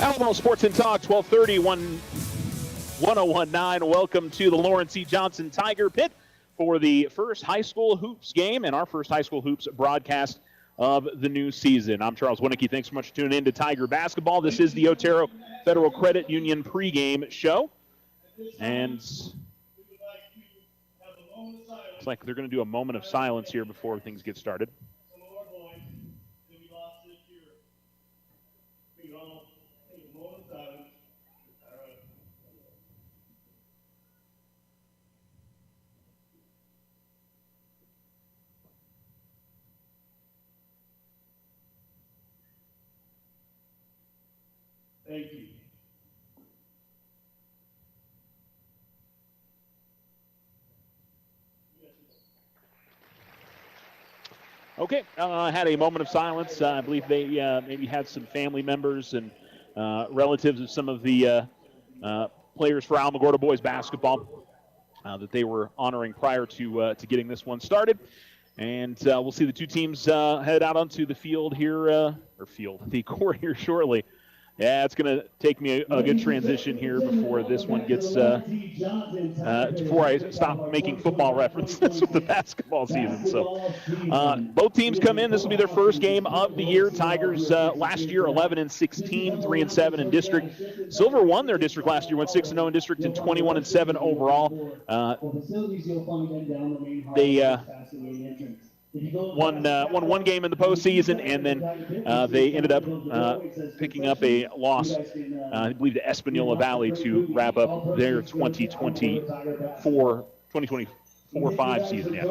Alamo Sports and Talk, 1230, 1019. Welcome to the Lawrence E. Johnson Tiger Pit for the first high school hoops game and our first high school hoops broadcast of the new season. I'm Charles Winicky. Thanks so much for tuning in to Tiger Basketball. This is the Otero Federal Credit Union pregame show. And looks like they're going to do a moment of silence here before things get started. Thank you. Okay, had a moment of silence. I believe they maybe had some family members and relatives of some of the players for Alamogordo boys basketball that they were honoring prior to getting this one started. And we'll see the two teams head out onto the field here, the court here shortly. Yeah, it's going to take me a good transition here before this one gets, before I stop making football references with the basketball season. So both teams come in. This will be their first game of the year. Tigers last year 11-16, 3-7 in district. Silver won their district last year, went 6-0 in district and 21-7 overall. They won one game in the postseason, and then they ended up picking up a loss, I believe, to Espanola Valley to wrap up their 2024-5 season. Yeah.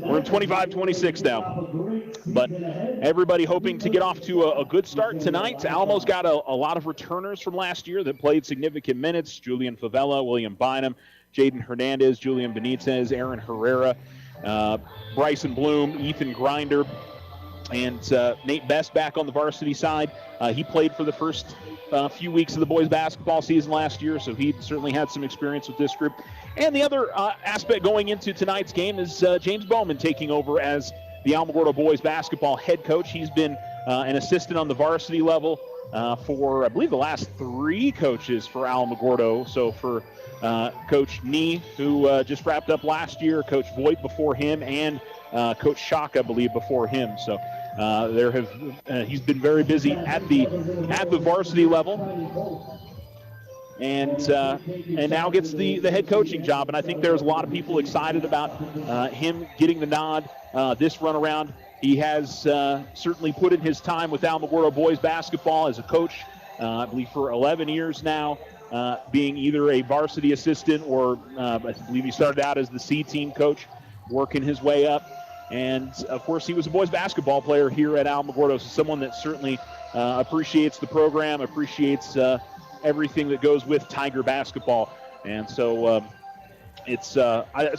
We're in 25-26 now, but everybody hoping to get off to a good start tonight. Alamo's got a lot of returners from last year that played significant minutes. Julian Favela, William Bynum, Jaden Hernandez, Julian Benitez, Aaron Herrera, Bryson Bloom, Ethan Grinder, and Nate Best back on the varsity side. He played for the first few weeks of the boys basketball season last year, so he certainly had some experience with this group. And the other aspect going into tonight's game is James Bowman taking over as the Alamogordo boys basketball head coach. He's been an assistant on the varsity level for, I believe, the last three coaches for Alamogordo. So for Coach Nee, who just wrapped up last year, Coach Voigt before him, and Coach Shock, I believe, before him. So he's been very busy at the varsity level, and now gets the head coaching job. And I think there's a lot of people excited about him getting the nod this run around. He has certainly put in his time with Alamogordo boys basketball as a coach, I believe for 11 years now. Being either a varsity assistant or I believe he started out as the C team coach, working his way up. And, of course, he was a boys basketball player here at Alamogordo, so someone that certainly appreciates the program, appreciates everything that goes with Tiger basketball. And so it's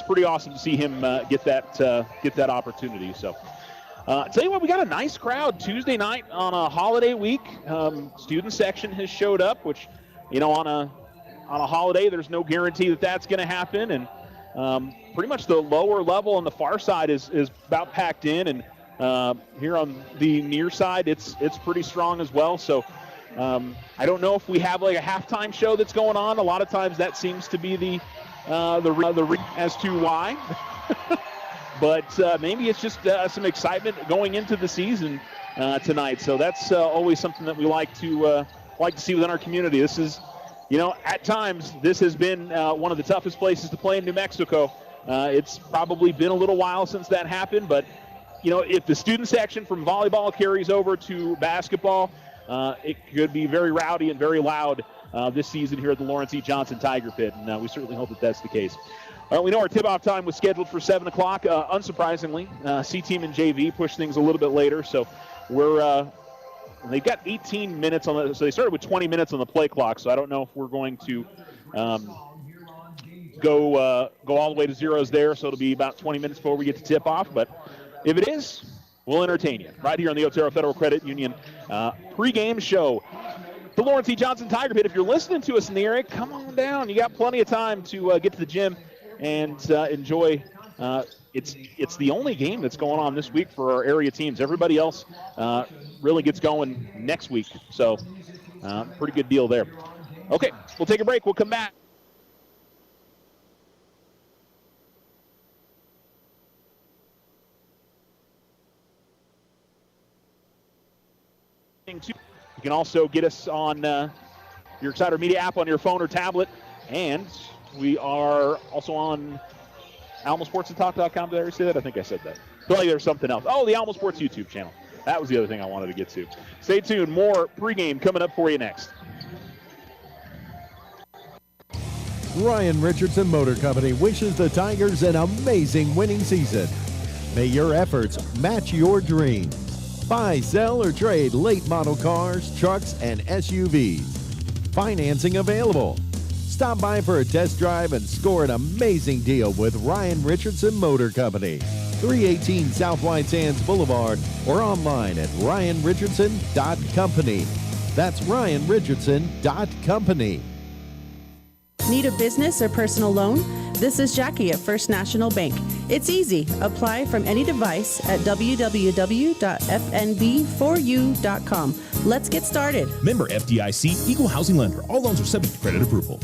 pretty awesome to see him get that opportunity. So tell you what, we got a nice crowd Tuesday night on a holiday week. Student section has showed up, which – on a holiday, there's no guarantee that that's going to happen, and pretty much the lower level on the far side is about packed in, and here on the near side, it's pretty strong as well. So I don't know if we have like a halftime show that's going on. A lot of times that seems to be the as to why, but maybe it's just some excitement going into the season tonight. So that's always something that we like to see within our community. This is, at times, this has been one of the toughest places to play in New Mexico. It's probably been a little while since that happened, but, if the student section from volleyball carries over to basketball, it could be very rowdy and very loud this season here at the Lawrence E. Johnson Tiger Pit, and we certainly hope that that's the case. We know our tip-off time was scheduled for 7 o'clock. Unsurprisingly, C-Team and JV pushed things a little bit later, so we're they've got 18 minutes on so they started with 20 minutes on the play clock, so I don't know if we're going to go all the way to zeros there, so it'll be about 20 minutes before we get to tip-off, but if it is, we'll entertain you right here on the Otero Federal Credit Union pregame show. The Lawrence E. Johnson Tiger Pit. If you're listening to us in the area, come on down. You got plenty of time to get to the gym and enjoy. It's the only game that's going on this week for our area teams. Everybody else really gets going next week. So Pretty good deal there. Okay, we'll take a break. We'll come back. You can also get us on your Exciter Media app on your phone or tablet, and we are also on AlamoSportsandTalk.com. Did I already say that? I think I said that. I feel like there's something else. Oh, the Alamo Sports YouTube channel. That was the other thing I wanted to get to. Stay tuned. More pregame coming up for you next. Ryan Richardson Motor Company wishes the Tigers an amazing winning season. May your efforts match your dreams. Buy, sell, or trade late model cars, trucks, and SUVs. Financing available. Stop by for a test drive and score an amazing deal with Ryan Richardson Motor Company. 318 South White Sands Boulevard or online at ryanrichardson.company. That's ryanrichardson.company. Need a business or personal loan? This is Jackie at First National Bank. It's easy. Apply from any device at www.fnb4u.com. Let's get started. Member FDIC, Equal Housing Lender. All loans are subject to credit approval.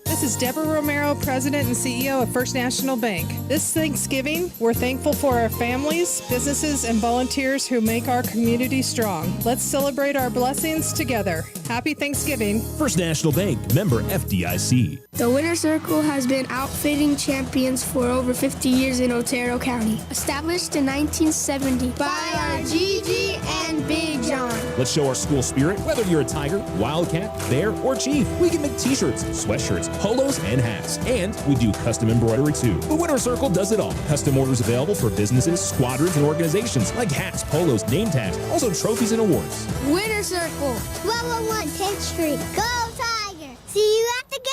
This is Deborah Romero, President and CEO of First National Bank. This Thanksgiving, we're thankful for our families, businesses, and volunteers who make our community strong. Let's celebrate our blessings together. Happy Thanksgiving. First National Bank, member FDIC. The Winter Circle has been outfitting champions for over 50 years in Otero County. Established in 1970 by our Gigi and Big John. Let's show our school spirit. Whether you're a Tiger, Wildcat, Bear, or Chief, we can make t-shirts, sweatshirts, polos, and hats. And we do custom embroidery too. The Winter Circle does it all. Custom orders available for businesses, squadrons, and organizations like hats, polos, name tags, also trophies and awards. Winter Circle, 1201 10th Street. Go Tiger! See you at the game!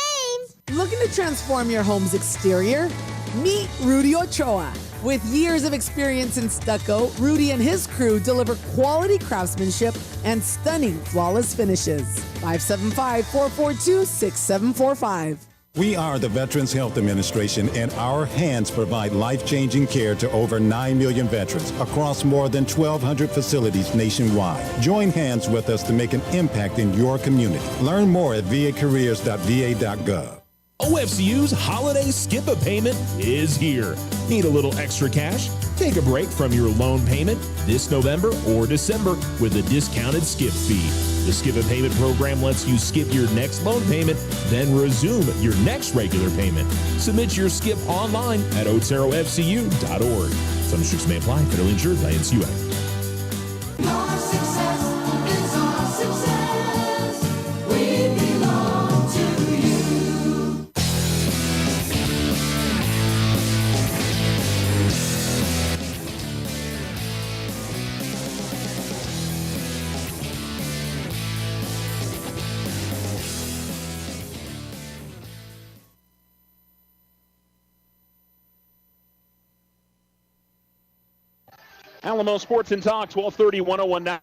Looking to transform your home's exterior? Meet Rudy Ochoa. With years of experience in stucco, Rudy and his crew deliver quality craftsmanship and stunning flawless finishes. 575-442-6745. We are the Veterans Health Administration, and our hands provide life-changing care to over 9 million veterans across more than 1,200 facilities nationwide. Join hands with us to make an impact in your community. Learn more at vacareers.va.gov. OFCU's Holiday Skip-a-Payment is here. Need a little extra cash? Take a break from your loan payment this November or December with a discounted skip fee. The Skip-a-Payment program lets you skip your next loan payment, then resume your next regular payment. Submit your skip online at oterofcu.org. Some restrictions may apply. Federally insured by NCUA. Your success is our success. We belong to you. Alamo Sports and Talk, 1230, 1019.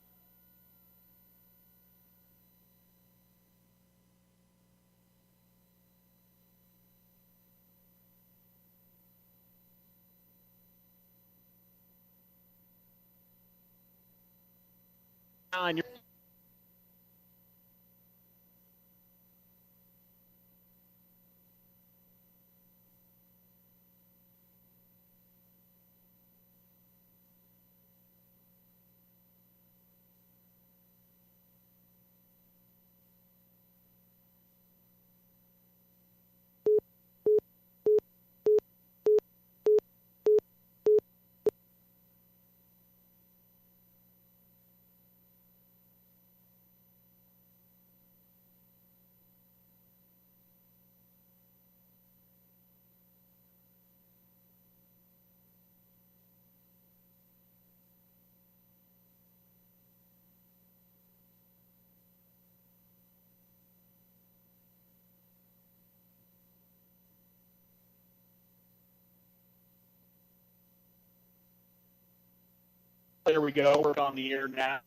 There we go. We're on the air now.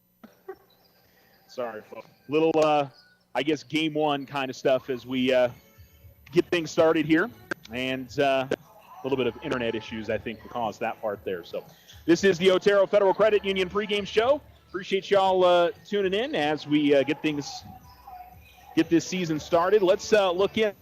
Sorry, folks. Little, I guess, game one kind of stuff as we get things started here. And a little bit of internet issues, I think, caused that part there. So this is the Otero Federal Credit Union pregame show. Appreciate y'all tuning in as we get things get this season started. Let's look in.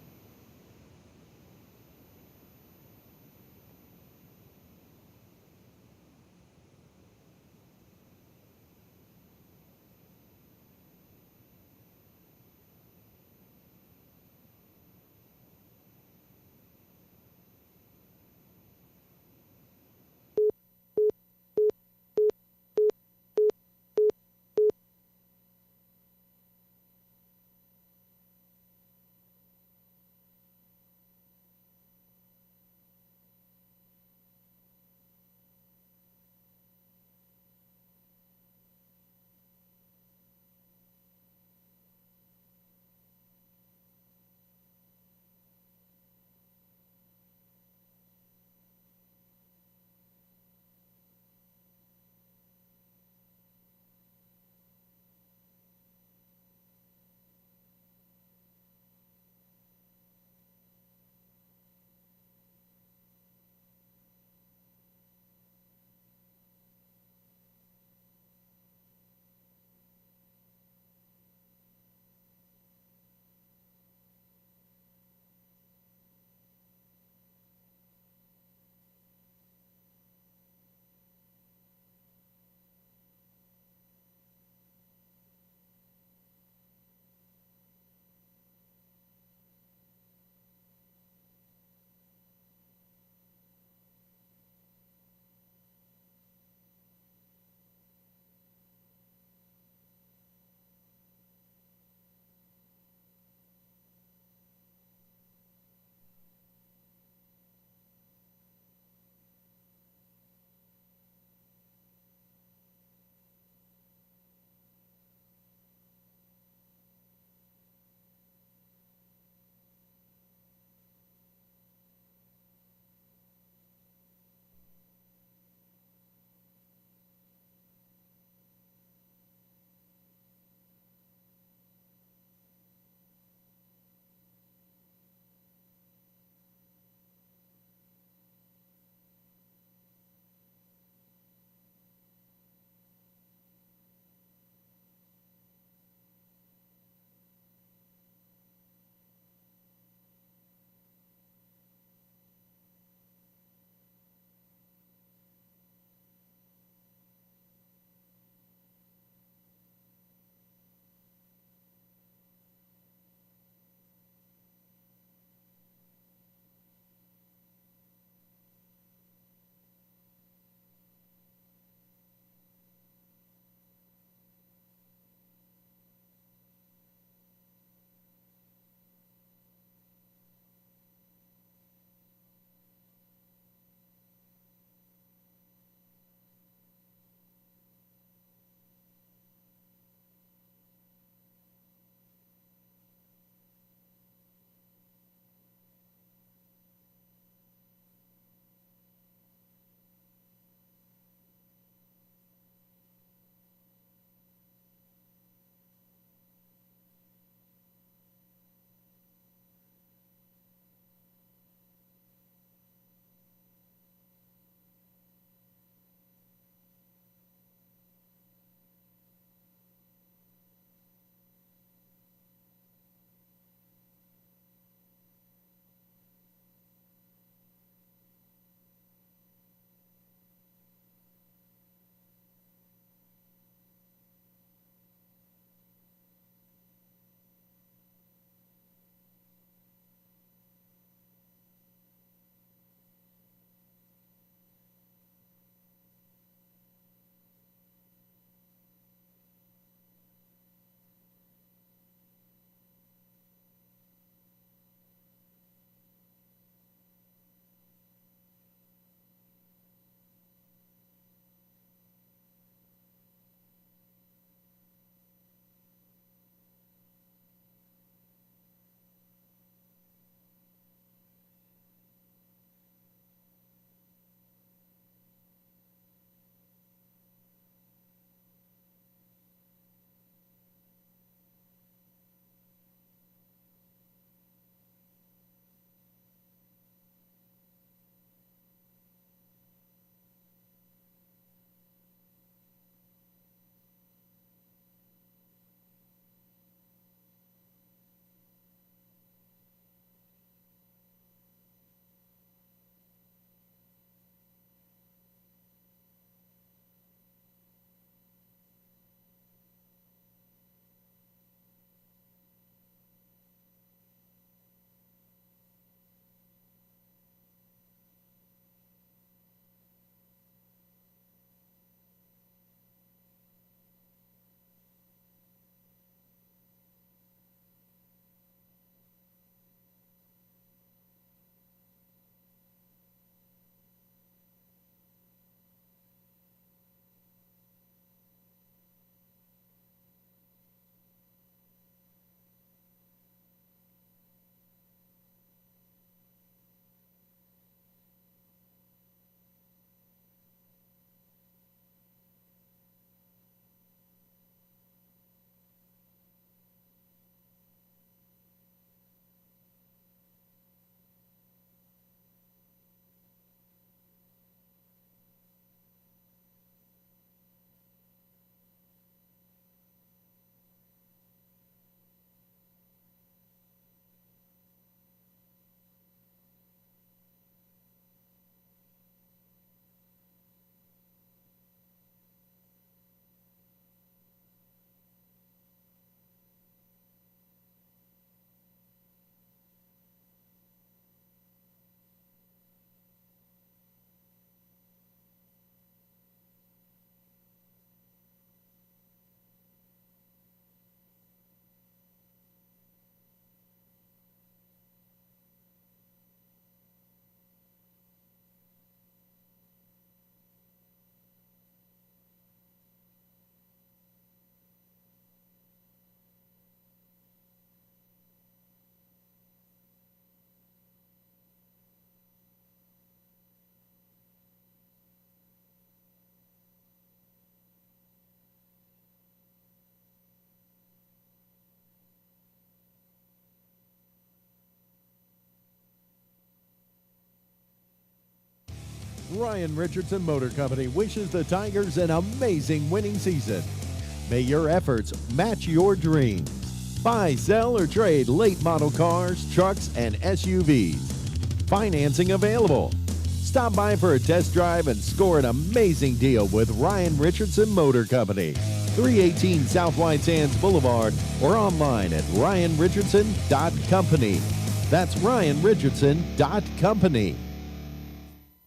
Ryan Richardson Motor Company wishes the Tigers an amazing winning season. May your efforts match your dreams. Buy, sell, or trade late model cars, trucks, and SUVs. Financing available. Stop by for a test drive and score an amazing deal with Ryan Richardson Motor Company. 318 South White Sands Boulevard or online at ryanrichardson.company. That's ryanrichardson.company.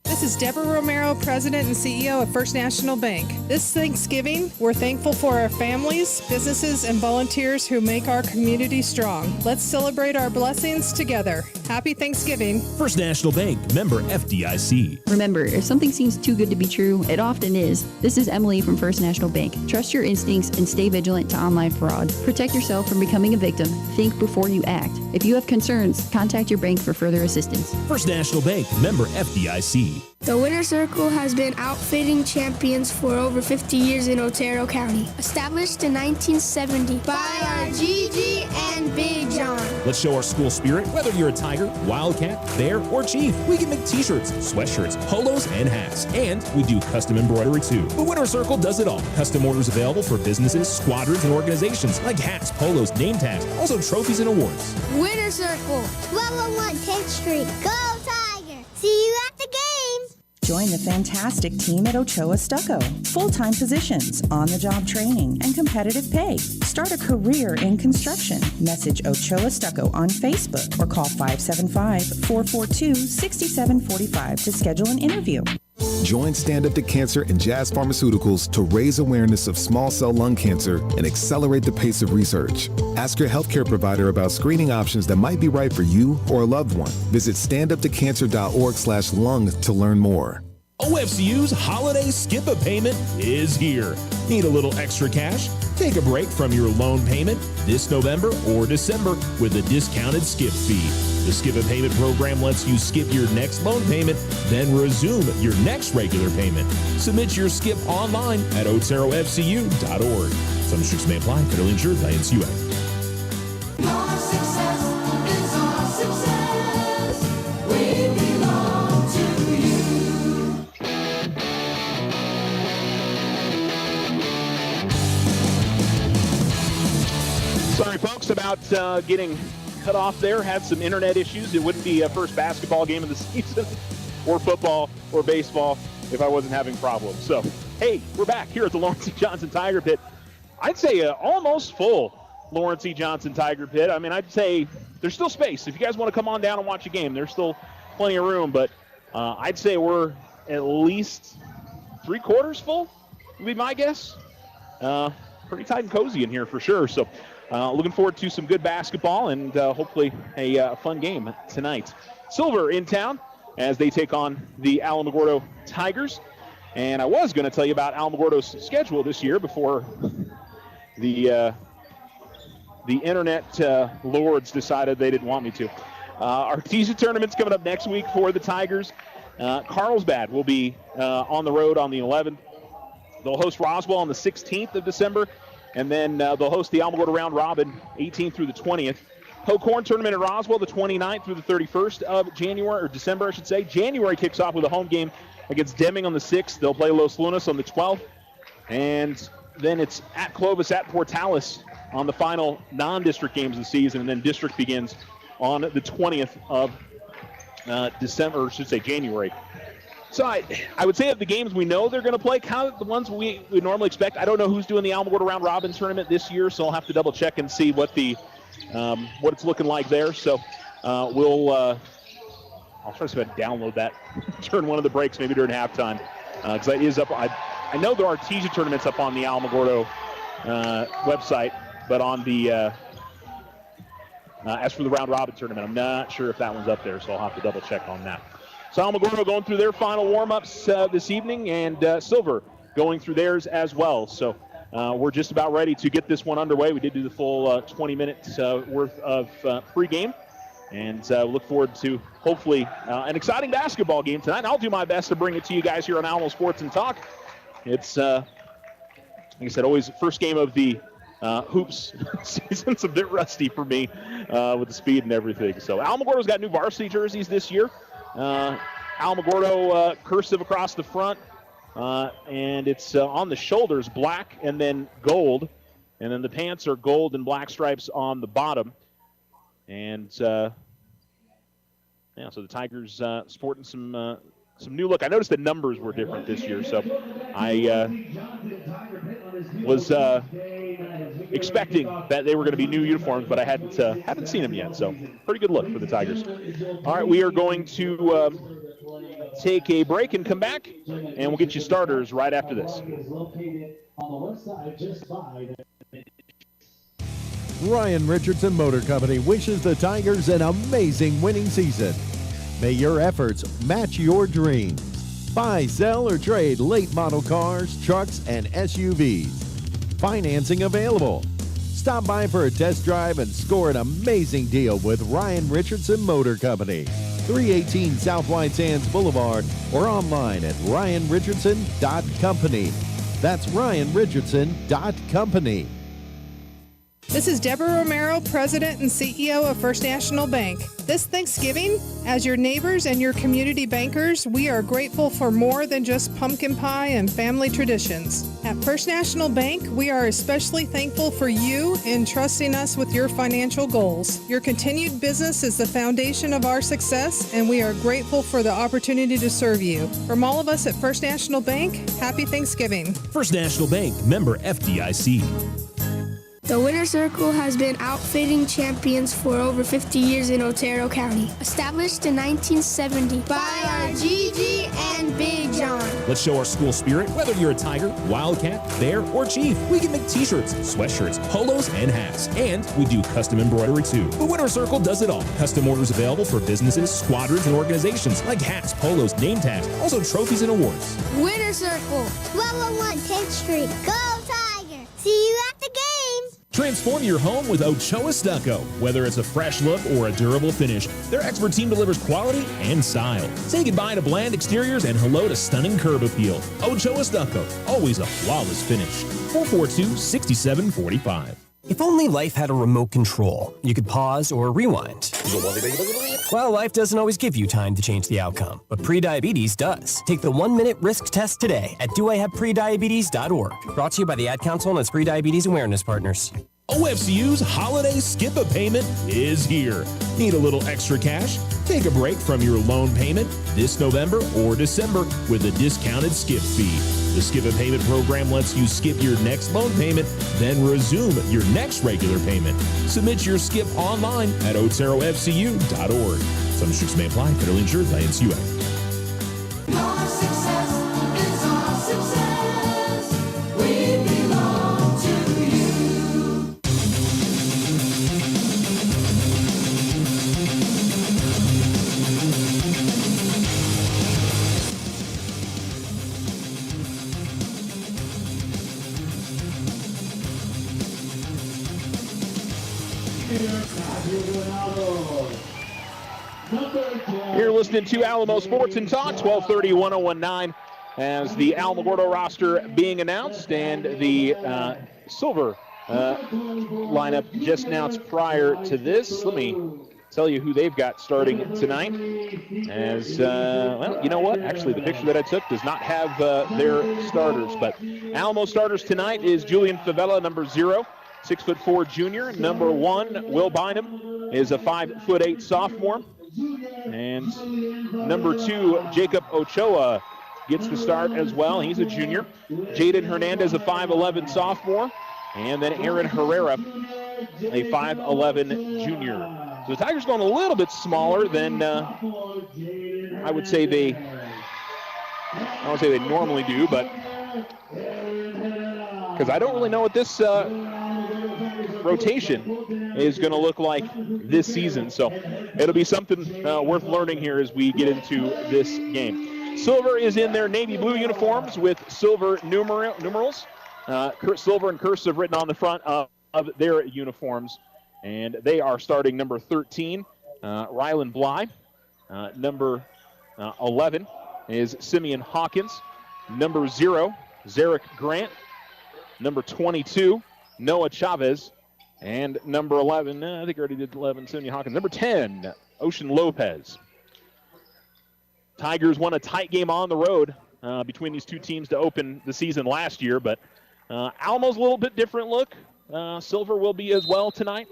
This is Deborah Romero, President and CEO of First National Bank. This Thanksgiving, we're thankful for our families, businesses, and volunteers who make our community strong. Let's celebrate our blessings together. Happy Thanksgiving. First National Bank, member FDIC. Remember, if something seems too good to be true, it often is. This is Emily from First National Bank. Trust your instincts and stay vigilant to online fraud. Protect yourself from becoming a victim. Think before you act. If you have concerns, contact your bank for further assistance. First National Bank, member FDIC. The Winter Circle has been outfitting champions for over 50 years in Otero County. Established in 1970 by our Gigi and Big John. Let's show our school spirit. Whether you're a Tiger, Wildcat, Bear, or Chief, we can make t-shirts, sweatshirts, polos, and hats. And we do custom embroidery too. The Winter Circle does it all. Custom orders available for businesses, squadrons, and organizations like hats, polos, name tags, also trophies and awards. Winter Circle, 1201 10th Street. Go Tiger! See you at the game! Join the fantastic team at Ochoa Stucco. Full-time positions, on-the-job training, and competitive pay. Start a career in construction. Message Ochoa Stucco on Facebook or call 575-442-6745 to schedule an interview. Join Stand Up to Cancer and Jazz Pharmaceuticals to raise awareness of small cell lung cancer and accelerate the pace of research. Ask your healthcare provider about screening options that might be right for you or a loved one. Visit standuptocancer.org/lung to learn more. OFCU's holiday skip a payment is here. Need a little extra cash? Take a break from your loan payment this November or December with a discounted skip fee. The Skip a Payment program lets you skip your next loan payment, then resume your next regular payment. Submit your skip online at oterofcu.org. Some restrictions may apply. Federally insured by NCUA. Your success is our success. We belong to you. Sorry, folks, about getting cut off there. Had some internet issues. It wouldn't be a first basketball game of the season or football or baseball if I wasn't having problems. So, hey, we're back here at the Lawrence E. Johnson Tiger Pit. I'd say almost full Lawrence E. Johnson Tiger Pit. I mean, I'd say there's still space. If you guys want to come on down and watch a game, there's still plenty of room. But I'd say we're at least 3/4 full, would be my guess. Pretty tight and cozy in here for sure. So, looking forward to some good basketball and hopefully a fun game tonight. Silver in town as they take on the Alamogordo Tigers. And I was going to tell you about Alamogordo's schedule this year before the internet lords decided they didn't want me to. Artesia tournament's coming up next week for the Tigers. Carlsbad will be on the road on the 11th. They'll host Roswell on the 16th of December. And then they'll host the Alamogordo Round Robin 18th through the 20th. Poke Horn Tournament at Roswell the 29th through the 31st of January, or December, I should say. January kicks off with a home game against Deming on the 6th. They'll play Los Lunas on the 12th. And then it's at Clovis, at Portales on the final non-district games of the season. And then district begins on the 20th of December, or I should say January. So I would say of the games we know they're going to play, kind of the ones we would normally expect. I don't know who's doing the Alamogordo Round Robin tournament this year, so I'll have to double check and see what the what it's looking like there. So I'll try to see if I can download that during one of the breaks, maybe during halftime, because that is up. I know there are Artesia tournaments up on the Alamogordo website, but on the as for the Round Robin tournament, I'm not sure if that one's up there, so I'll have to double check on that. So Alamogordo going through their final warm-ups this evening, and Silver going through theirs as well. So we're just about ready to get this one underway. We did do the full 20 minutes worth of pregame, and look forward to hopefully an exciting basketball game tonight. And I'll do my best to bring it to you guys here on Alamo Sports and Talk. It's, like I said, always first game of the hoops season's a bit rusty for me with the speed and everything. So Alamogordo's got new varsity jerseys this year. Alamogordo cursive across the front, and it's on the shoulders, black and then gold. And then the pants are gold and black stripes on the bottom. And, so the Tigers sporting some new look. I noticed the numbers were different this year, so I was expecting that they were going to be new uniforms, but I haven't seen them yet. So pretty good look for the Tigers. All right, we are going to take a break and come back, and we'll get you starters right after this. Ryan Richardson Motor Company wishes the Tigers an amazing winning season. May your efforts match your dreams. Buy, sell, or trade late model cars, trucks, and SUVs. Financing available. Stop by for a test drive and score an amazing deal with Ryan Richardson Motor Company. 318 South White Sands Boulevard or online at ryanrichardson.company. That's ryanrichardson.company. This is Deborah Romero, President and CEO of First National Bank. This Thanksgiving, as your neighbors and your community bankers, we are grateful for more than just pumpkin pie and family traditions. At First National Bank, we are especially thankful for you in trusting us with your financial goals. Your continued business is the foundation of our success, and we are grateful for the opportunity to serve you. From all of us at First National Bank, happy Thanksgiving. First National Bank, member FDIC. The Winner's Circle has been outfitting champions for over 50 years in Otero County. Established in 1970 by our Gigi and Big John. Let's show our school spirit. Whether you're a Tiger, Wildcat, Bear, or Chief, we can make t-shirts, sweatshirts, polos, and hats. And we do custom embroidery too. The Winner's Circle does it all. Custom orders available for businesses, squadrons, and organizations like hats, polos, name tags, also trophies and awards. Winner's Circle, 1201 10th Street. Go Tiger! See you at the game! Transform your home with Ochoa Stucco. Whether it's a fresh look or a durable finish, their expert team delivers quality and style. Say goodbye to bland exteriors and hello to stunning curb appeal. Ochoa Stucco, always a flawless finish. 442-6745. If only life had a remote control, you could pause or rewind. Well, life doesn't always give you time to change the outcome, but prediabetes does. Take the 1-minute risk test today at doihaveprediabetes.org. Brought to you by the Ad Council and its Prediabetes Awareness Partners. OFCU's holiday skip a payment is here. Need a little extra cash? Take a break from your loan payment this November or December with a discounted skip fee. The Skip a Payment program lets you skip your next loan payment, then resume your next regular payment. Submit your skip online at oterofcu.org. Some restrictions may apply. Federally insured by NCUA. Your success is our success. We belong to you. You're listening to Alamo Sports and Talk, 1230 1019, as the Alamogordo roster being announced and the silver lineup just announced prior to this. Let me tell you who they've got starting tonight. As, well, you know what? Actually, the picture that I took does not have their starters, but Alamo starters tonight is Julian Favela, number 0. 6'4" junior. Number 1, Will Bynum, is a 5'8" sophomore. And number 2, Jacob Ochoa gets the start as well. He's a junior. Jaden Hernandez, a 5'11" sophomore. And then Aaron Herrera, a 5'11" junior. So the Tigers going a little bit smaller than I would say they normally do, but because I don't really know what this rotation is going to look like this season. So it'll be something worth learning here as we get into this game. Silver is in their navy blue uniforms with silver numerals. Silver and cursive written on the front of their uniforms. And they are starting number 13, Rylan Bly. Number 11 is Simeon Hawkins. Number 0, Zarek Grant. Number 22, Noah Chavez. And number 11, I think I already did 11, Simeon Hawkins. Number 10, Ocean Lopez. Tigers won a tight game on the road between these two teams to open the season last year, but Alamo's a little bit different look. Silver will be as well tonight.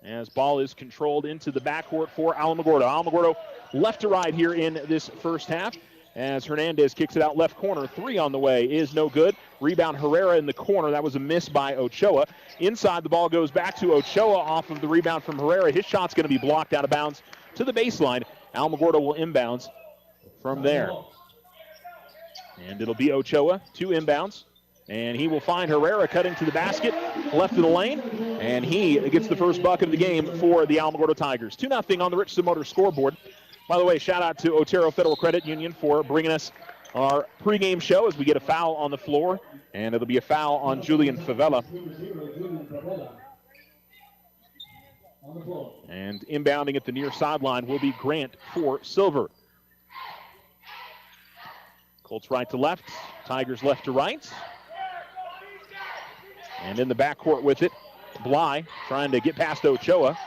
As ball is controlled into the backcourt for Alamogordo. Alamogordo left to right here in this first half as Hernandez kicks it out left corner. 3 on the way is no good. Rebound Herrera in the corner. That was a miss by Ochoa. Inside, the ball goes back to Ochoa off of the rebound from Herrera. His shot's going to be blocked out of bounds to the baseline. Alamogordo will inbounds from there. And it'll be Ochoa, 2 inbounds. And he will find Herrera cutting to the basket, left of the lane. And he gets the first bucket of the game for the Alamogordo Tigers. 2-0 on the Richardson Motor scoreboard. By the way, shout out to Otero Federal Credit Union for bringing us our pregame show as we get a foul on the floor. And it'll be a foul on Julian Favela. And inbounding at the near sideline will be Grant for Silver. Colts right to left, Tigers left to right. And in the backcourt with it, Bly trying to get past Ochoa.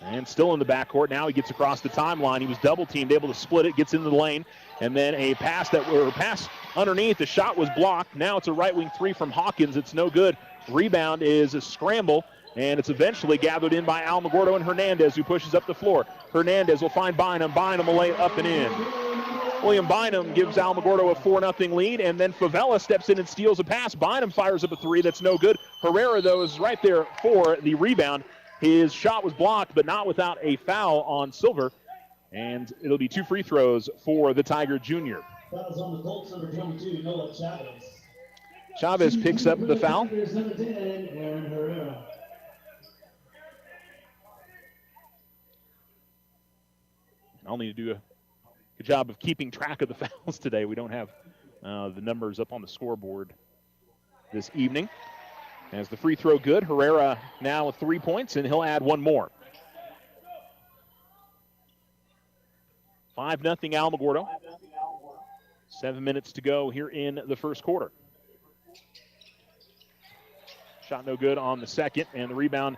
And still in the backcourt. Now he gets across the timeline. He was double-teamed, able to split it, gets into the lane. And then a pass underneath. The shot was blocked. Now it's a right-wing 3 from Hawkins. It's no good. Rebound is a scramble. And it's eventually gathered in by Alamogordo and Hernandez, who pushes up the floor. Hernandez will find Bynum. Bynum will lay it up and in. William Bynum gives Alamogordo a 4-0 lead, and then Favela steps in and steals a pass. Bynum fires up a 3. That's no good. Herrera, though, is right there for the rebound. His shot was blocked, but not without a foul on Silver. And it'll be 2 free throws for the Tiger Junior. Fouls on the Colts, number 22, Noah Chavez. Chavez picks up the foul. Number 17, Aaron Herrera. I'll need to do a good job of keeping track of the fouls today. We don't have the numbers up on the scoreboard this evening. As the free throw good, Herrera now with 3 points, and he'll add 1 more. 5-0 Alamogordo. 7 minutes to go here in the first quarter. Shot no good on the second, and the rebound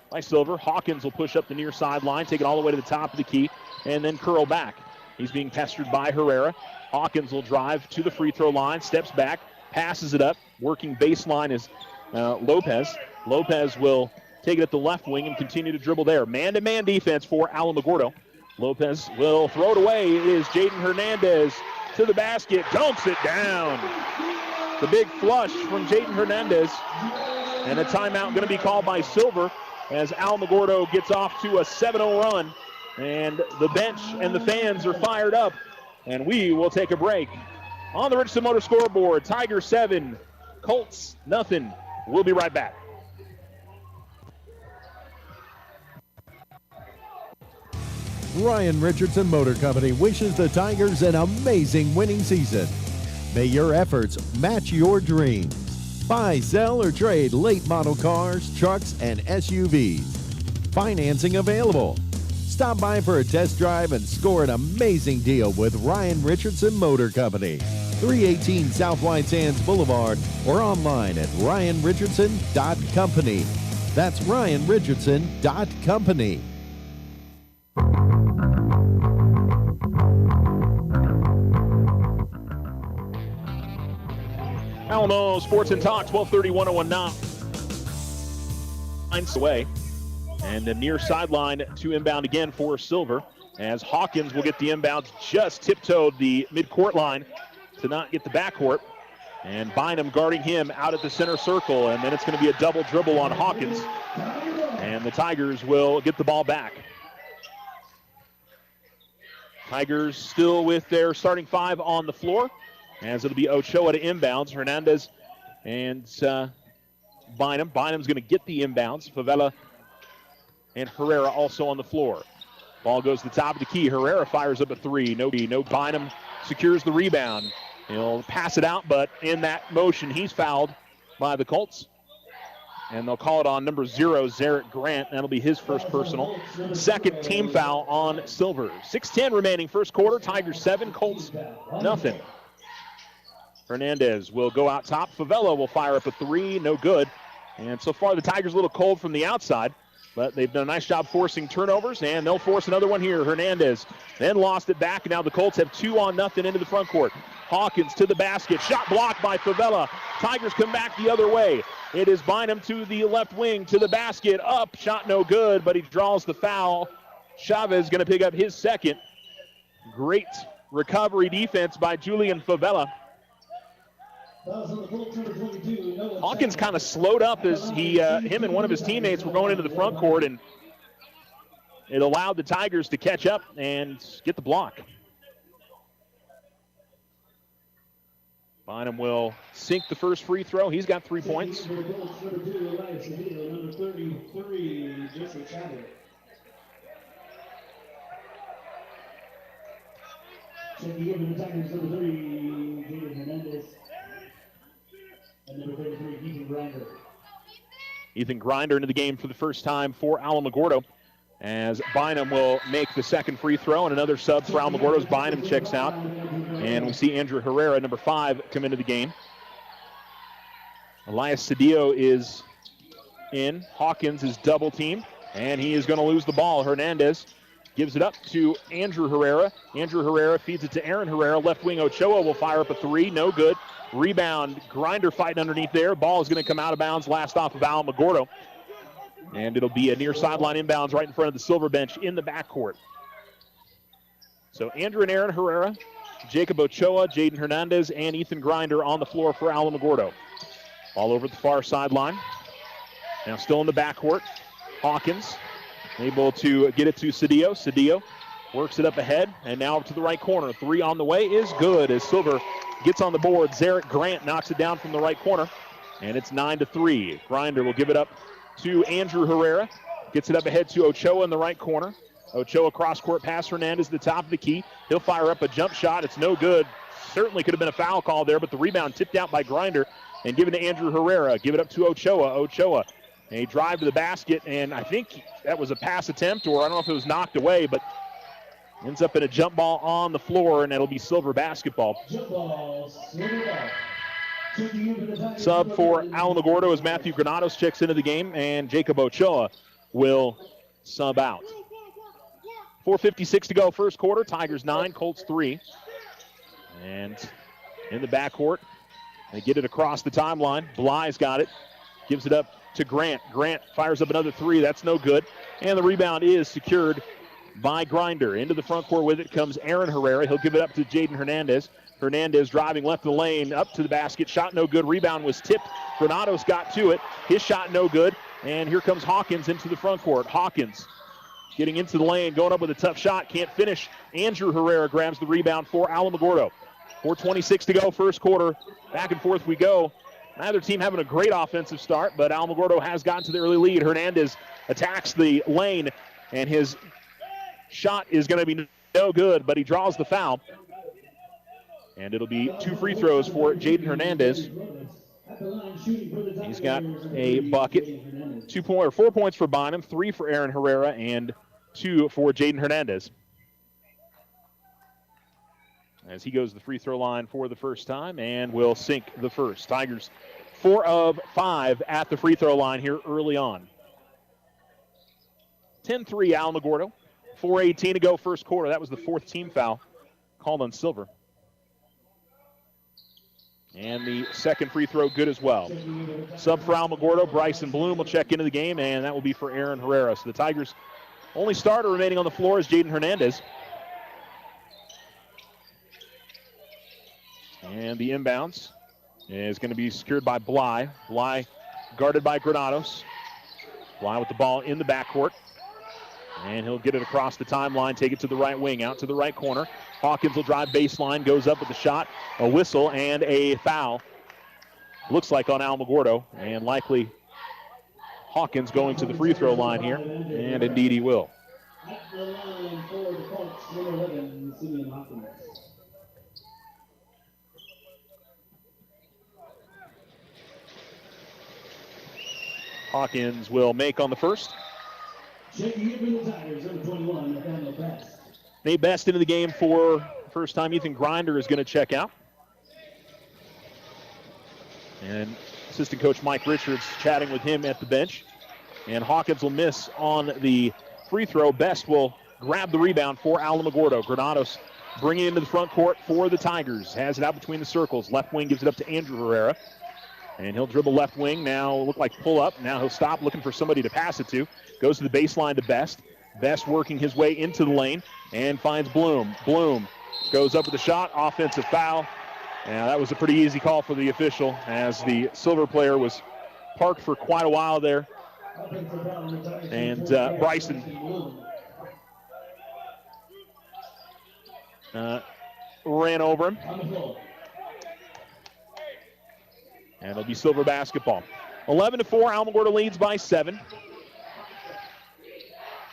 by Silver. Hawkins will push up the near sideline, take it all the way to the top of the key, and then curl back. He's being pestered by Herrera. Hawkins will drive to the free throw line, steps back, passes it up. Working baseline is Lopez. Lopez will take it at the left wing and continue to dribble there. Man-to-man defense for Alamogordo. Lopez will throw it away. It is Jaden Hernandez to the basket, dunks it down. The big flush from Jaden Hernandez. And a timeout going to be called by Silver as Alamogordo gets off to a 7-0 run. And the bench and the fans are fired up. And we will take a break. On the Richardson Motor scoreboard, Tigers 7, Colts nothing. We'll be right back. Ryan Richardson Motor Company wishes the Tigers an amazing winning season. May your efforts match your dreams. Buy, sell, or trade late model cars, trucks, and SUVs. Financing available. Stop by for a test drive and score an amazing deal with Ryan Richardson Motor Company. 318 South White Sands Boulevard or online at ryanrichardson.company. That's ryanrichardson.company. Alamo Sports and Talk, 1230, 101.9. Away. And the near sideline to inbound again for Silver as Hawkins will get the inbounds, just tiptoed the midcourt line to not get the backcourt. And Bynum guarding him out at the center circle, and then it's going to be a double dribble on Hawkins. And the Tigers will get the ball back. Tigers still with their starting 5 on the floor, as it'll be Ochoa to inbounds. Hernandez and Bynum. Bynum's going to get the inbounds. Favela and Herrera also on the floor. Ball goes to the top of the key. Herrera fires up a 3. No Bynum secures the rebound. He'll pass it out, but in that motion, he's fouled by the Colts. And they'll call it on number 0, Zarek Grant. That'll be his first personal. Second team foul on Silver. 6:10 remaining first quarter. Tigers 7, Colts nothing. Hernandez will go out top. Favela will fire up a 3. No good. And so far, the Tigers a little cold from the outside. but they've done a nice job forcing turnovers, and they'll force another one here. Hernandez then lost it back, and now the Colts have 2-0 into the front court. Hawkins to the basket, shot blocked by Favela. Tigers come back the other way. It is Bynum to the left wing, to the basket, up, shot no good, but he draws the foul. Chavez going to pick up his second. Great recovery defense by Julian Favela. Hawkins kind of slowed up as him and one of his teammates were going into the front court, and it allowed the Tigers to catch up and get the block. Bynum will sink the first free throw. He's got 3 points. Checking in with the Tigers, number 3, Jaden Hernandez. And number 33, Ethan Grinder. Ethan Grinder into the game for the first time for Alamogordo, as Bynum will make the second free throw, and another sub for Alamogordo as Bynum checks out. And we see Andrew Herrera, number 5, come into the game. Elias Cedillo is in. Hawkins is double teamed, and he is going to lose the ball. Hernandez gives it up to Andrew Herrera. Andrew Herrera feeds it to Aaron Herrera. Left wing Ochoa will fire up a three. No good. Rebound. Grinder fighting underneath there. Ball is going to come out of bounds. Last off of Alamogordo. And it'll be a near sideline inbounds right in front of the Silver bench in the backcourt. So Andrew and Aaron Herrera, Jacob Ochoa, Jaden Hernandez, and Ethan Grinder on the floor for Alamogordo. All over the far sideline. Now still in the backcourt. Hawkins able to get it to Cedillo. Cedillo works it up ahead, and now up to the right corner. Three on the way is good as Silver gets on the board. Zarek Grant knocks it down from the right corner, and it's 9-3. Grinder will give it up to Andrew Herrera. Gets it up ahead to Ochoa in the right corner. Ochoa cross-court pass. Hernandez at the top of the key. He'll fire up a jump shot. It's no good. Certainly could have been a foul call there, but the rebound tipped out by Grinder and given to Andrew Herrera. Give it up to Ochoa. Ochoa, a drive to the basket, and I think that was a pass attempt, or I don't know if it was knocked away, but ends up in a jump ball on the floor, and that'll be Silver basketball. Sub for Alamogordo as Matthew Granados checks into the game, and Jacob Ochoa will sub out. 4:56 to go first quarter. Tigers 9, Colts 3. And in the backcourt, they get it across the timeline. Bly's got it. Gives it up to Grant. Grant fires up another three. That's no good. And the rebound is secured by Grinder. Into the front court with it comes Aaron Herrera. He'll give it up to Jaden Hernandez. Hernandez driving left of the lane, up to the basket. Shot no good. Rebound was tipped. Granados got to it. His shot no good. And here comes Hawkins into the front court. Hawkins getting into the lane, going up with a tough shot. Can't finish. Andrew Herrera grabs the rebound for Alamogordo. 4:26 to go first quarter. Back and forth we go. Neither team having a great offensive start, but Alamogordo has gotten to the early lead. Hernandez attacks the lane, and his shot is going to be no good, but he draws the foul. And it'll be 2 free throws for Jaden Hernandez. He's got a bucket. 4 points for Bynum, 3 for Aaron Herrera, and 2 for Jaden Hernandez. As he goes to the free throw line for the first time and will sink the first. Tigers 4 of 5 at the free throw line here early on. 10-3 Alamogordo. 4:18 to go first quarter. That was the 4th team foul called on Silver. And the second free throw good as well. Sub for Alamogordo, Bryson Bloom will check into the game, and that will be for Aaron Herrera. So the Tigers' only starter remaining on the floor is Jaden Hernandez. And the inbounds is going to be secured by Bly. Bly guarded by Granados. Bly with the ball in the backcourt. And he'll get it across the timeline, take it to the right wing, out to the right corner. Hawkins will drive baseline, goes up with the shot, a whistle, and a foul. Looks like on Alamogordo, and likely Hawkins going to the free throw line here, and indeed he will. At the line for the Colts, number 11, Simeon Hawkins. Hawkins will make on the first. Checking in for the Tigers, number 21, Nathaniel Best. Nate Best into the game for the first time. Ethan Grinder is going to check out. And assistant coach Mike Richards chatting with him at the bench. and Hawkins will miss on the free throw. Best will grab the rebound for Alamogordo. Granados bringing it into the front court for the Tigers. Has it out between the circles. Left wing gives it up to Andrew Herrera. And he'll dribble left wing. Now look like pull up. Now he'll stop looking for somebody to pass it to. Goes to the baseline to Best. Best working his way into the lane and finds Bloom. Bloom goes up with a shot. Offensive foul. Now that was a pretty easy call for the official as the Silver player was parked for quite a while there. And Bryson ran over him. And it'll be Silver basketball. 11-4, Alamogordo leads by 7.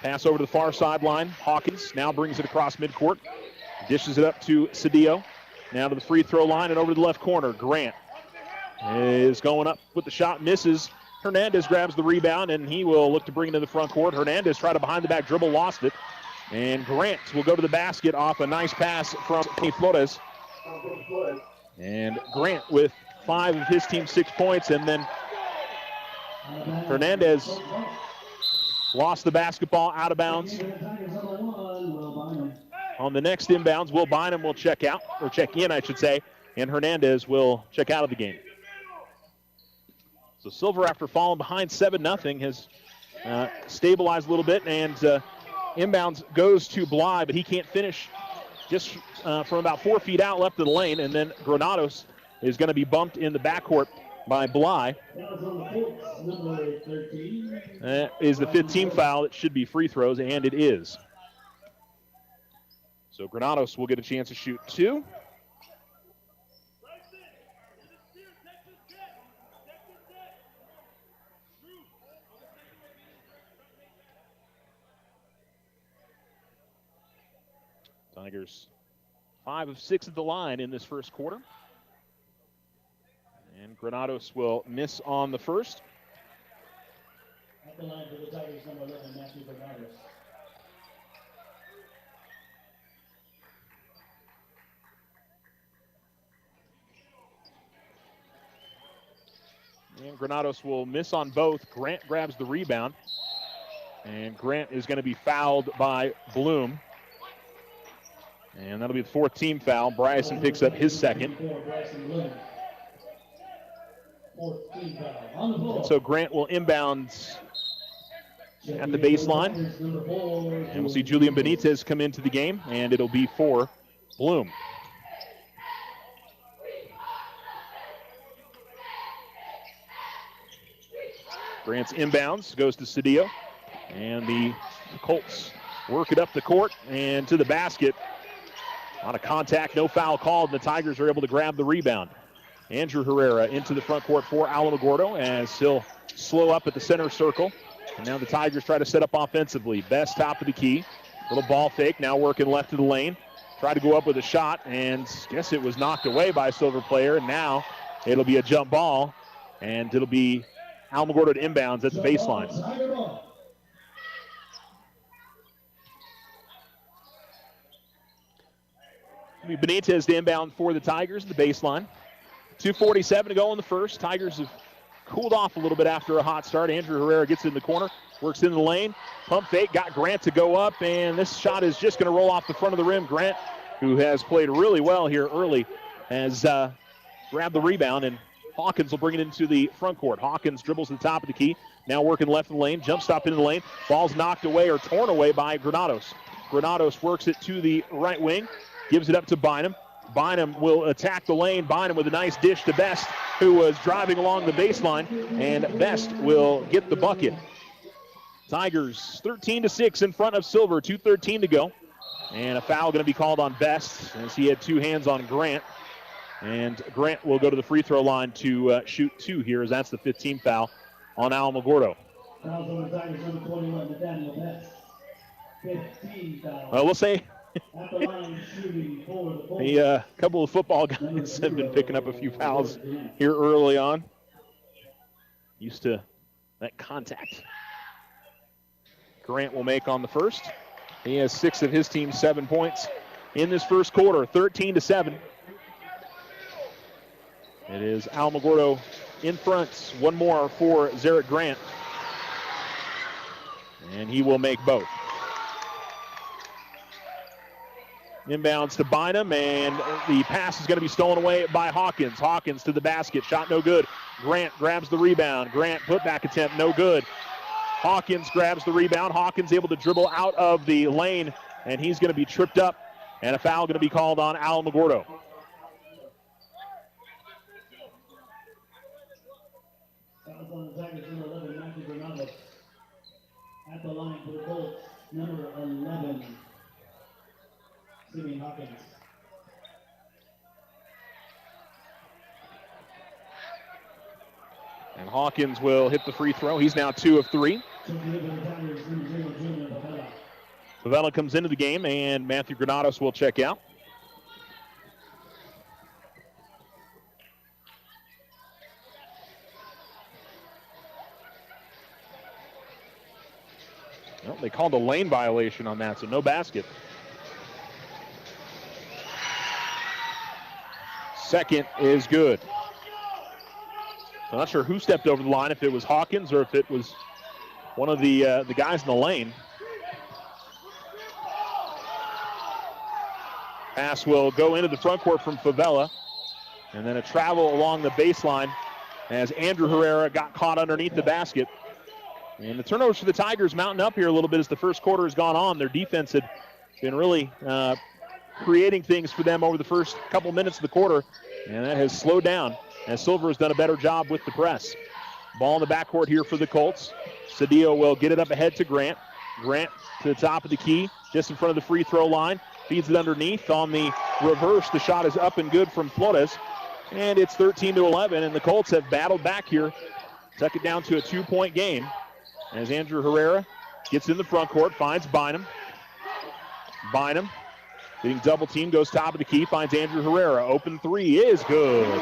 Pass over to the far sideline. Hawkins now brings it across midcourt. Dishes it up to Cedillo. Now to the free throw line and over to the left corner. Grant is going up with the shot, misses. Hernandez grabs the rebound, and he will look to bring it to the front court. Hernandez tried a behind-the-back dribble, lost it. And Grant will go to the basket off a nice pass from Flores. And Grant with 5 of his team's 6 points, and then Hernandez lost the basketball out of bounds. On the next inbounds, Will Bynum will check out, or check in, I should say, and Hernandez will check out of the game. So Silver, after falling behind 7-0, has stabilized a little bit, and inbounds goes to Bly, but he can't finish just from about 4 feet out left of the lane, and then Granados is going to be bumped in the backcourt by Bly. That is the 15th foul. It should be free throws, and it is. So Granados will get a chance to shoot 2. Tigers 5 of 6 at the line in this first quarter. And Granados will miss on the first. At the line for the Tigers, number 11, Matthew Granados. And Granados will miss on both. Grant grabs the rebound. And Grant is going to be fouled by Bloom. And that'll be the 4th team foul. Bryson picks up his second. And so Grant will inbound at the baseline. And we'll see Julian Benitez come into the game, and it'll be for Bloom. Grant's inbounds goes to Cedillo. And the Colts work it up the court and to the basket. A lot of contact, no foul called, and the Tigers are able to grab the rebound. Andrew Herrera into the front court for Alamogordo as he'll slow up at the center circle. And now the Tigers try to set up offensively. Best top of the key. Little ball fake, now working left of the lane. Try to go up with a shot, and guess it was knocked away by a Silver player. And now it'll be a jump ball, and it'll be Alamogordo to inbounds at the baseline. Benitez to inbound for the Tigers at the baseline. 2:47 to go in the first. Tigers have cooled off a little bit after a hot start. Andrew Herrera gets in the corner, works in the lane. Pump fake, got Grant to go up, and this shot is just going to roll off the front of the rim. Grant, who has played really well here early, has grabbed the rebound, and Hawkins will bring it into the front court. Hawkins dribbles to the top of the key, now working left of the lane, jump stop into the lane. Ball's knocked away or torn away by Granados. Granados works it to the right wing. Gives it up to Bynum. Bynum will attack the lane. Bynum with a nice dish to Best, who was driving along the baseline, and Best will get the bucket. Tigers 13-6 in front of Silver, 2:13 to go. And a foul going to be called on Best as he had 2 hands on Grant. And Grant will go to the free throw line to shoot 2 here, as that's the 15th foul on Alamogordo. Fouls on the Tigers, number 21, Nathaniel Best. 15 fouls. Well, we'll say At the line, shooting for the Colts. a couple of football guys have been picking up a few fouls here early on. Used to that contact. Grant will make on the first. He has 6 of his team's 7 points in this first quarter, 13-7. It is Alamogordo in front. One more for Zarek Grant. And he will make both. Inbounds to Bynum, and the pass is going to be stolen away by Hawkins. Hawkins to the basket, shot no good. Grant grabs the rebound. Grant putback attempt, no good. Hawkins grabs the rebound. Hawkins able to dribble out of the lane, and he's going to be tripped up, and a foul going to be called on Alamogordo. Fouls on the Tigers, number 11, Matthew Granado. At the line for the Colts, number 11, Simeon Hawkins. And Hawkins will hit the free throw. He's now 2 of 3. Favela comes into the game, and Matthew Granados will check out. Well, they called a lane violation on that, so no basket. Second is good. I'm not sure who stepped over the line, if it was Hawkins or if it was one of the guys in the lane. Pass will go into the front court from Favela, and then a travel along the baseline as Andrew Herrera got caught underneath the basket. And the turnovers for the Tigers mounting up here a little bit as the first quarter has gone on. Their defense had been really creating things for them over the first couple minutes of the quarter, and that has slowed down as Silver has done a better job with the press. Ball in the backcourt here for the Colts. Cedillo will get it up ahead to Grant. Grant to the top of the key, just in front of the free throw line. Feeds it underneath. On the reverse, the shot is up and good from Flores. And it's 13-11, and the Colts have battled back here. Tuck it down to a 2-point game as Andrew Herrera gets in the front court, finds Bynum. Bynum getting double team, goes top of the key, finds Andrew Herrera. Open three is good.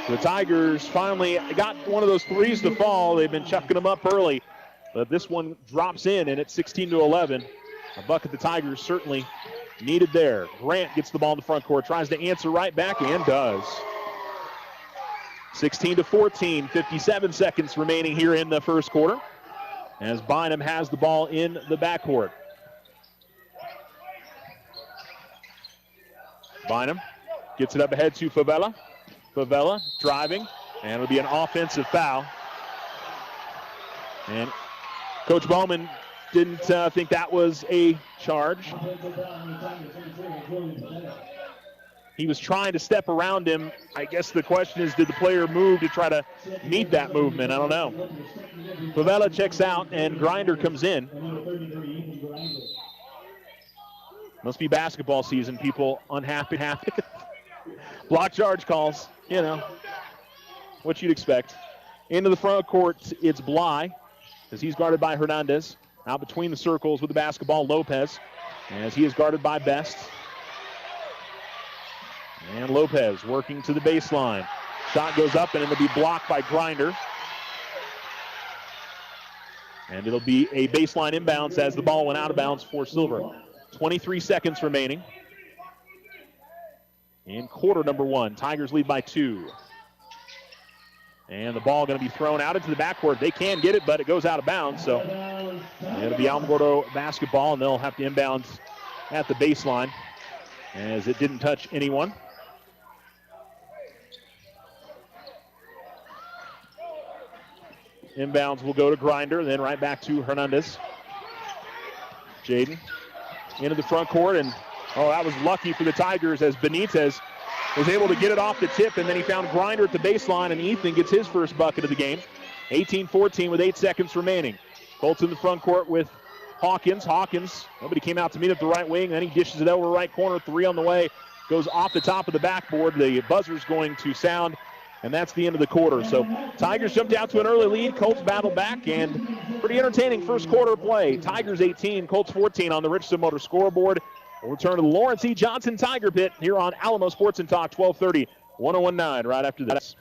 The Tigers finally got one of those threes to fall. They've been chucking them up early, but this one drops in, and it's 16-11. A bucket the Tigers certainly needed there. Grant gets the ball in the front court, tries to answer right back, and does. 16-14, 57 seconds remaining here in the first quarter as Bynum has the ball in the backcourt. Bynum gets it up ahead to Favela. Favela driving, and it'll be an offensive foul. And Coach Bowman didn't think that was a charge. He was trying to step around him. I guess the question is, did the player move to try to meet that movement? I don't know. Favela checks out, and Grinder comes in. Must be basketball season. People unhappy. Block charge calls, you know, what you'd expect. Into the front court, it's Bly, as he's guarded by Hernandez. Out between the circles with the basketball, Lopez, as he is guarded by Best. And Lopez working to the baseline. Shot goes up, and it'll be blocked by Grinder. And it'll be a baseline inbounds as the ball went out of bounds for Silver. 23 seconds remaining in quarter number one. Tigers lead by 2. And the ball going to be thrown out into the backcourt. They can get it, but it goes out of bounds. So it'll be Alamogordo basketball, and they'll have to inbound at the baseline as it didn't touch anyone. Inbounds will go to Grinder, then right back to Hernandez. Jaden into the front court, and that was lucky for the Tigers as Benitez was able to get it off the tip, and then he found Grinder at the baseline, and Ethan gets his first bucket of the game. 18-14 with 8 seconds remaining. Colts in the front court with Hawkins. Hawkins, nobody came out to meet at the right wing, then he dishes it over right corner. 3 on the way, goes off the top of the backboard. The buzzer's going to sound, and that's the end of the quarter. So Tigers jumped out to an early lead. Colts battled back, and pretty entertaining first quarter play. Tigers 18, Colts 14 on the Richardson Motor scoreboard. We'll return to the Lawrence E. Johnson Tiger Pit here on Alamo Sports and Talk 1230, 1019 right after this.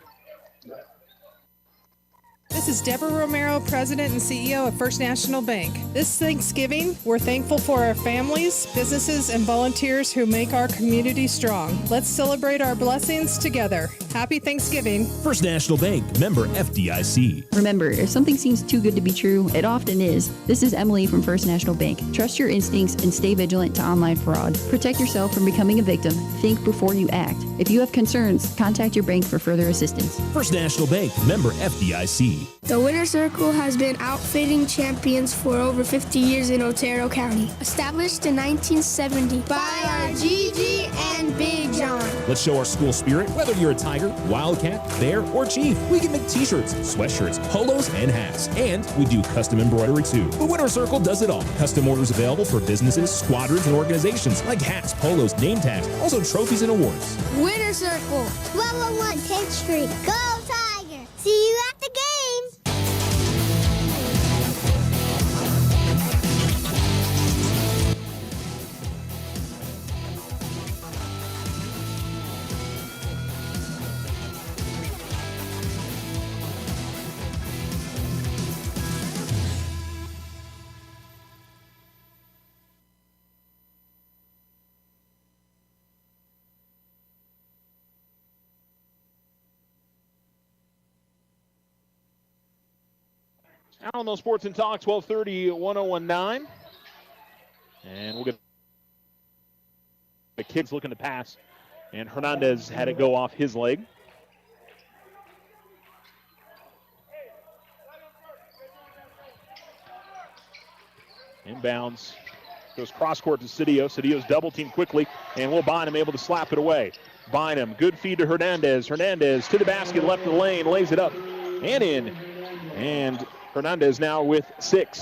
This is Deborah Romero, President and CEO of First National Bank. This Thanksgiving, we're thankful for our families, businesses, and volunteers who make our community strong. Let's celebrate our blessings together. Happy Thanksgiving. First National Bank, member FDIC. Remember, if something seems too good to be true, it often is. This is Emily from First National Bank. Trust your instincts and stay vigilant to online fraud. Protect yourself from becoming a victim. Think before you act. If you have concerns, contact your bank for further assistance. First National Bank, member FDIC. The Winter Circle has been outfitting champions for over 50 years in Otero County. Established in 1970 by our Gigi and Big John. Let's show our school spirit. Whether you're a Tiger, Wildcat, Bear, or Chief, we can make t-shirts, sweatshirts, polos, and hats. And we do custom embroidery too. The Winter Circle does it all. Custom orders available for businesses, squadrons, and organizations like hats, polos, name tags, also trophies and awards. Winter Circle, 1201 10th Street. Go Tiger! See you at the game! Alamo Sports and Talk, 1230, 1019. And we'll get the kids looking to pass. And Hernandez had it go off his leg. Inbounds. Goes cross court to Cedillo. Cedillo's double team quickly. And Will Bynum able to slap it away. Bynum, good feed to Hernandez. Hernandez to the basket, left of the lane, lays it up and in. And Hernandez now with 6.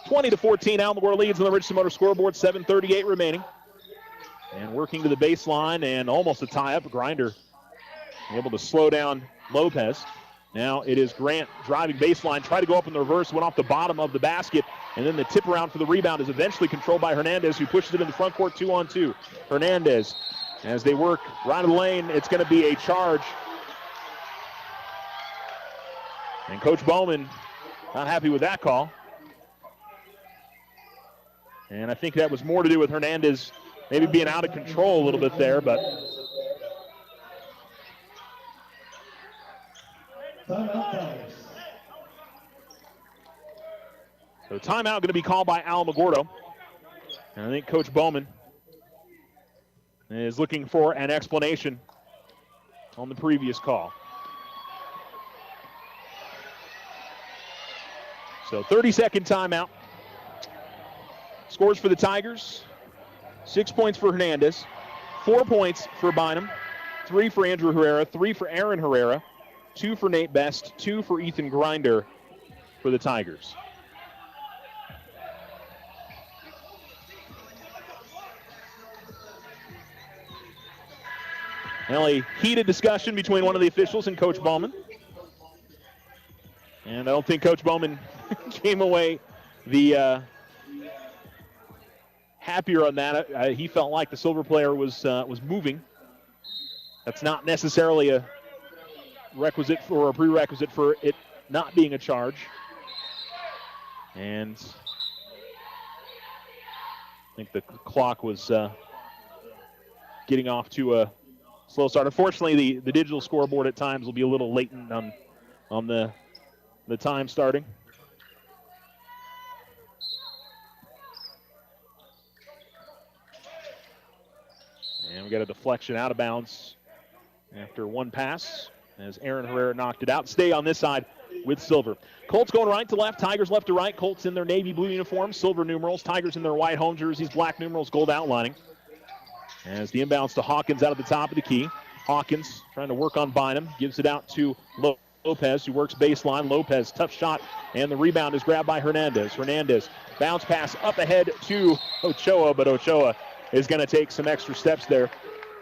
20-14, Alamogordo leads on the Richardson Motor scoreboard, 7:38 remaining. And working to the baseline and almost a tie-up. Grinder able to slow down Lopez. Now it is Grant driving baseline, tried to go up in the reverse, went off the bottom of the basket, and then the tip around for the rebound is eventually controlled by Hernandez, who pushes it in the front court 2-on-2. Hernandez, as they work right of the lane, it's going to be a charge. And Coach Bowman not happy with that call. And I think that was more to do with Hernandez maybe being out of control a little bit there, but so timeout going to be called by Alamogordo. And I think Coach Bowman is looking for an explanation on the previous call. So 30-second timeout. Scores for the Tigers. 6 points for Hernandez. 4 points for Bynum. 3 for Andrew Herrera. 3 for Aaron Herrera. 2 for Nate Best. 2 for Ethan Grinder for the Tigers. Well, a heated discussion between one of the officials and Coach Bowman. And I don't think Coach Bowman came away the happier on that. He felt like the Silver player was moving. That's not necessarily a requisite or a prerequisite for it not being a charge. And I think the clock was getting off to a slow start. Unfortunately, the digital scoreboard at times will be a little latent on the time starting. And we got a deflection out of bounds after one pass as Aaron Herrera knocked it out. Stay on this side with Silver. Colts going right to left, Tigers left to right. Colts in their navy blue uniforms, silver numerals. Tigers in their white home jerseys, black numerals, gold outlining. As the inbounds to Hawkins out at the top of the key. Hawkins trying to work on Bynum, gives it out to Lopez, who works baseline. Lopez, tough shot, and the rebound is grabbed by Hernandez. Hernandez, bounce pass up ahead to Ochoa, but Ochoa is going to take some extra steps there,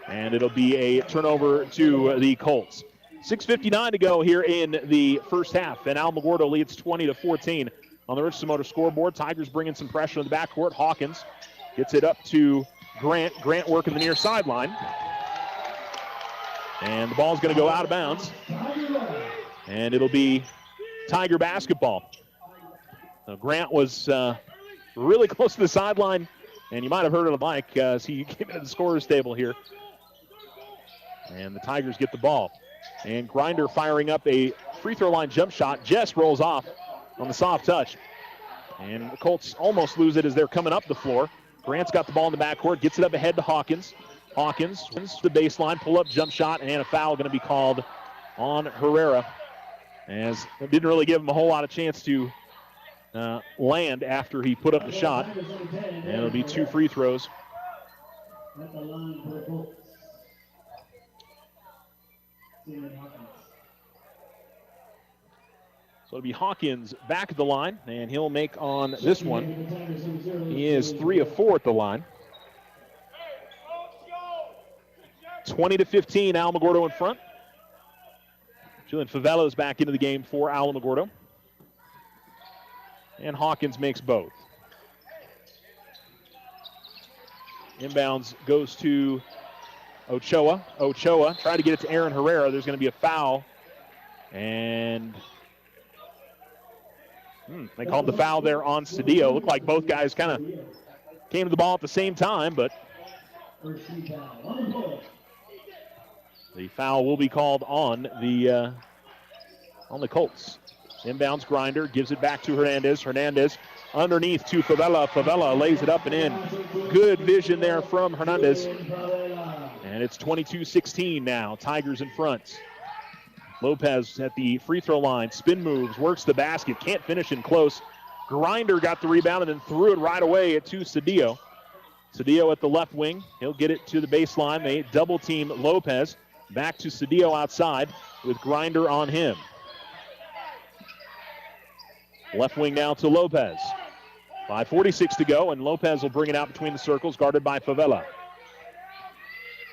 and it'll be a turnover to the Colts. 6:59 to go here in the first half, and Alamogordo leads 20-14 on the Richardson Motor scoreboard. Tigers bringing some pressure in the backcourt. Hawkins gets it up to Grant. Grant working the near sideline. And the ball's going to go out of bounds. And it'll be Tiger basketball. Now, Grant was really close to the sideline, and you might have heard of the mic as he came into the scorer's table here. And the Tigers get the ball. And Grinder firing up a free throw line jump shot. Jess rolls off on the soft touch. And the Colts almost lose it as they're coming up the floor. Grant's got the ball in the backcourt, gets it up ahead to Hawkins. Hawkins wins the baseline, pull-up jump shot, and a foul going to be called on Herrera, as it didn't really give him a whole lot of chance to land after he put up the shot. And it'll be 2 free throws. At the line for the Colts. So it'll be Hawkins back at the line, and he'll make on this one. He is 3 of 4 at the line. 20-15, Alamogordo in front. Julian Favela is back into the game for Alamogordo. And Hawkins makes both. Inbounds goes to Ochoa. Ochoa tried to get it to Aaron Herrera. There's going to be a foul. And they called the foul there on Cedillo. Looked like both guys kind of came to the ball at the same time, but the foul will be called on the Colts. Inbounds Grinder, gives it back to Hernandez. Hernandez underneath to Favela. Favela lays it up and in. Good vision there from Hernandez. And it's 22-16 now. Tigers in front. Lopez at the free throw line. Spin moves, works the basket. Can't finish in close. Grinder got the rebound and then threw it right away to Cedillo. Cedillo at the left wing. He'll get it to the baseline. They double team Lopez. Back to Cedillo outside with Grinder on him. Left wing now to Lopez. 5:46 to go, and Lopez will bring it out between the circles, guarded by Favela.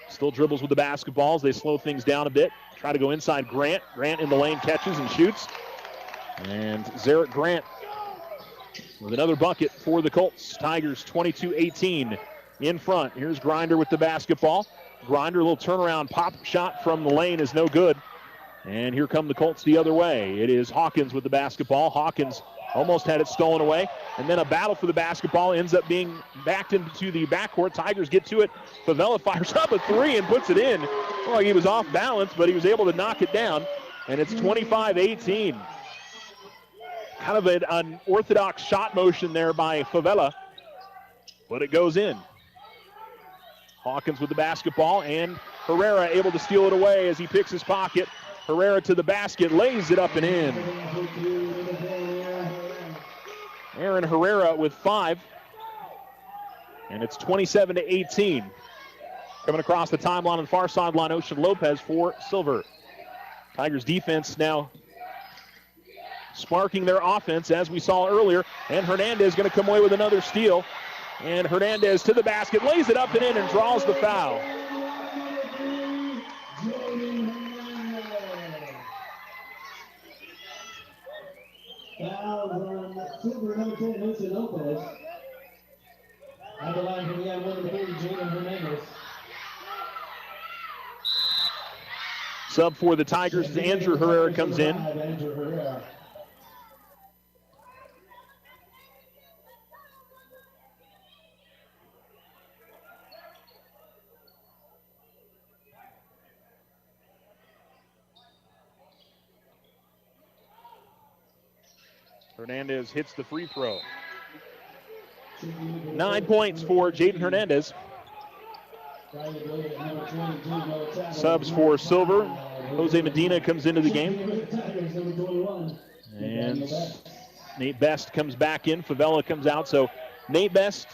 Still dribbles with the basketballs. They slow things down a bit. Try to go inside Grant. Grant in the lane catches and shoots. And Zarek Grant with another bucket for the Colts. Tigers 22-18 in front. Here's Grinder with the basketball. Grinder, a little turnaround pop shot from the lane is no good. And here come the Colts the other way. It is Hawkins with the basketball. Hawkins almost had it stolen away. And then a battle for the basketball ends up being backed into the backcourt. Tigers get to it. Favela fires up a 3 and puts it in. Well, he was off balance, but he was able to knock it down. And it's 25-18. Kind of an unorthodox shot motion there by Favela, but it goes in. Hawkins with the basketball, and Herrera able to steal it away as he picks his pocket. Herrera to the basket, lays it up and in. Aaron Herrera with 5. And it's 27-18. Coming across the timeline on the far sideline, Ocean Lopez for Silver. Tigers defense now sparking their offense as we saw earlier. And Hernandez going to come away with another steal. And Hernandez to the basket, lays it up and in and draws the foul. Foul on Silver, number 10, Ocean Lopez. On the line from the number 30, Jaden Hernandez. Sub for the Tigers as Andrew Herrera comes in. Andrew Herrera. Hernandez hits the free throw. 9 points for Jaden Hernandez. Subs for Silver. Jose Medina comes into the game. And Nate Best comes back in. Favela comes out. So Nate Best,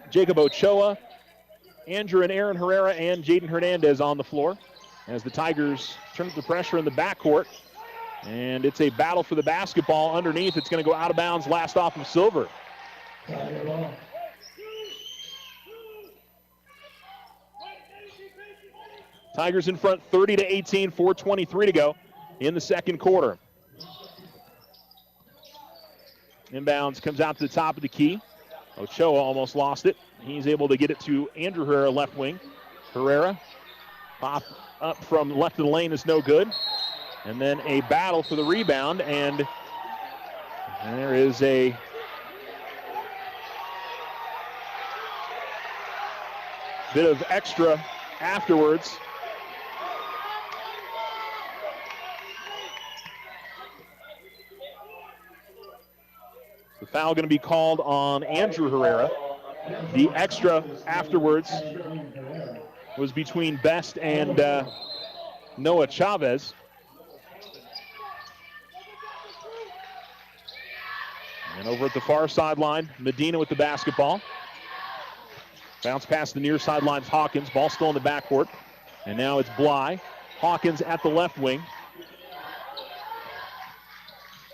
Jacob Ochoa, Andrew and Aaron Herrera, and Jaden Hernandez on the floor as the Tigers turn up the pressure in the backcourt. And it's a battle for the basketball underneath. It's going to go out of bounds, last off of Silver. Tigers in front 30-18, 4:23 to go in the second quarter. Inbounds comes out to the top of the key. Ochoa almost lost it. He's able to get it to Andrew Herrera, left wing. Herrera pop up from left of the lane is no good. And then a battle for the rebound, and And there is a bit of extra afterwards. The foul going to be called on Andrew Herrera. The extra afterwards was between Best and Noah Chavez. And over at the far sideline, Medina with the basketball. Bounce past the near sideline, Hawkins. Ball still in the backcourt. And now it's Bly. Hawkins at the left wing.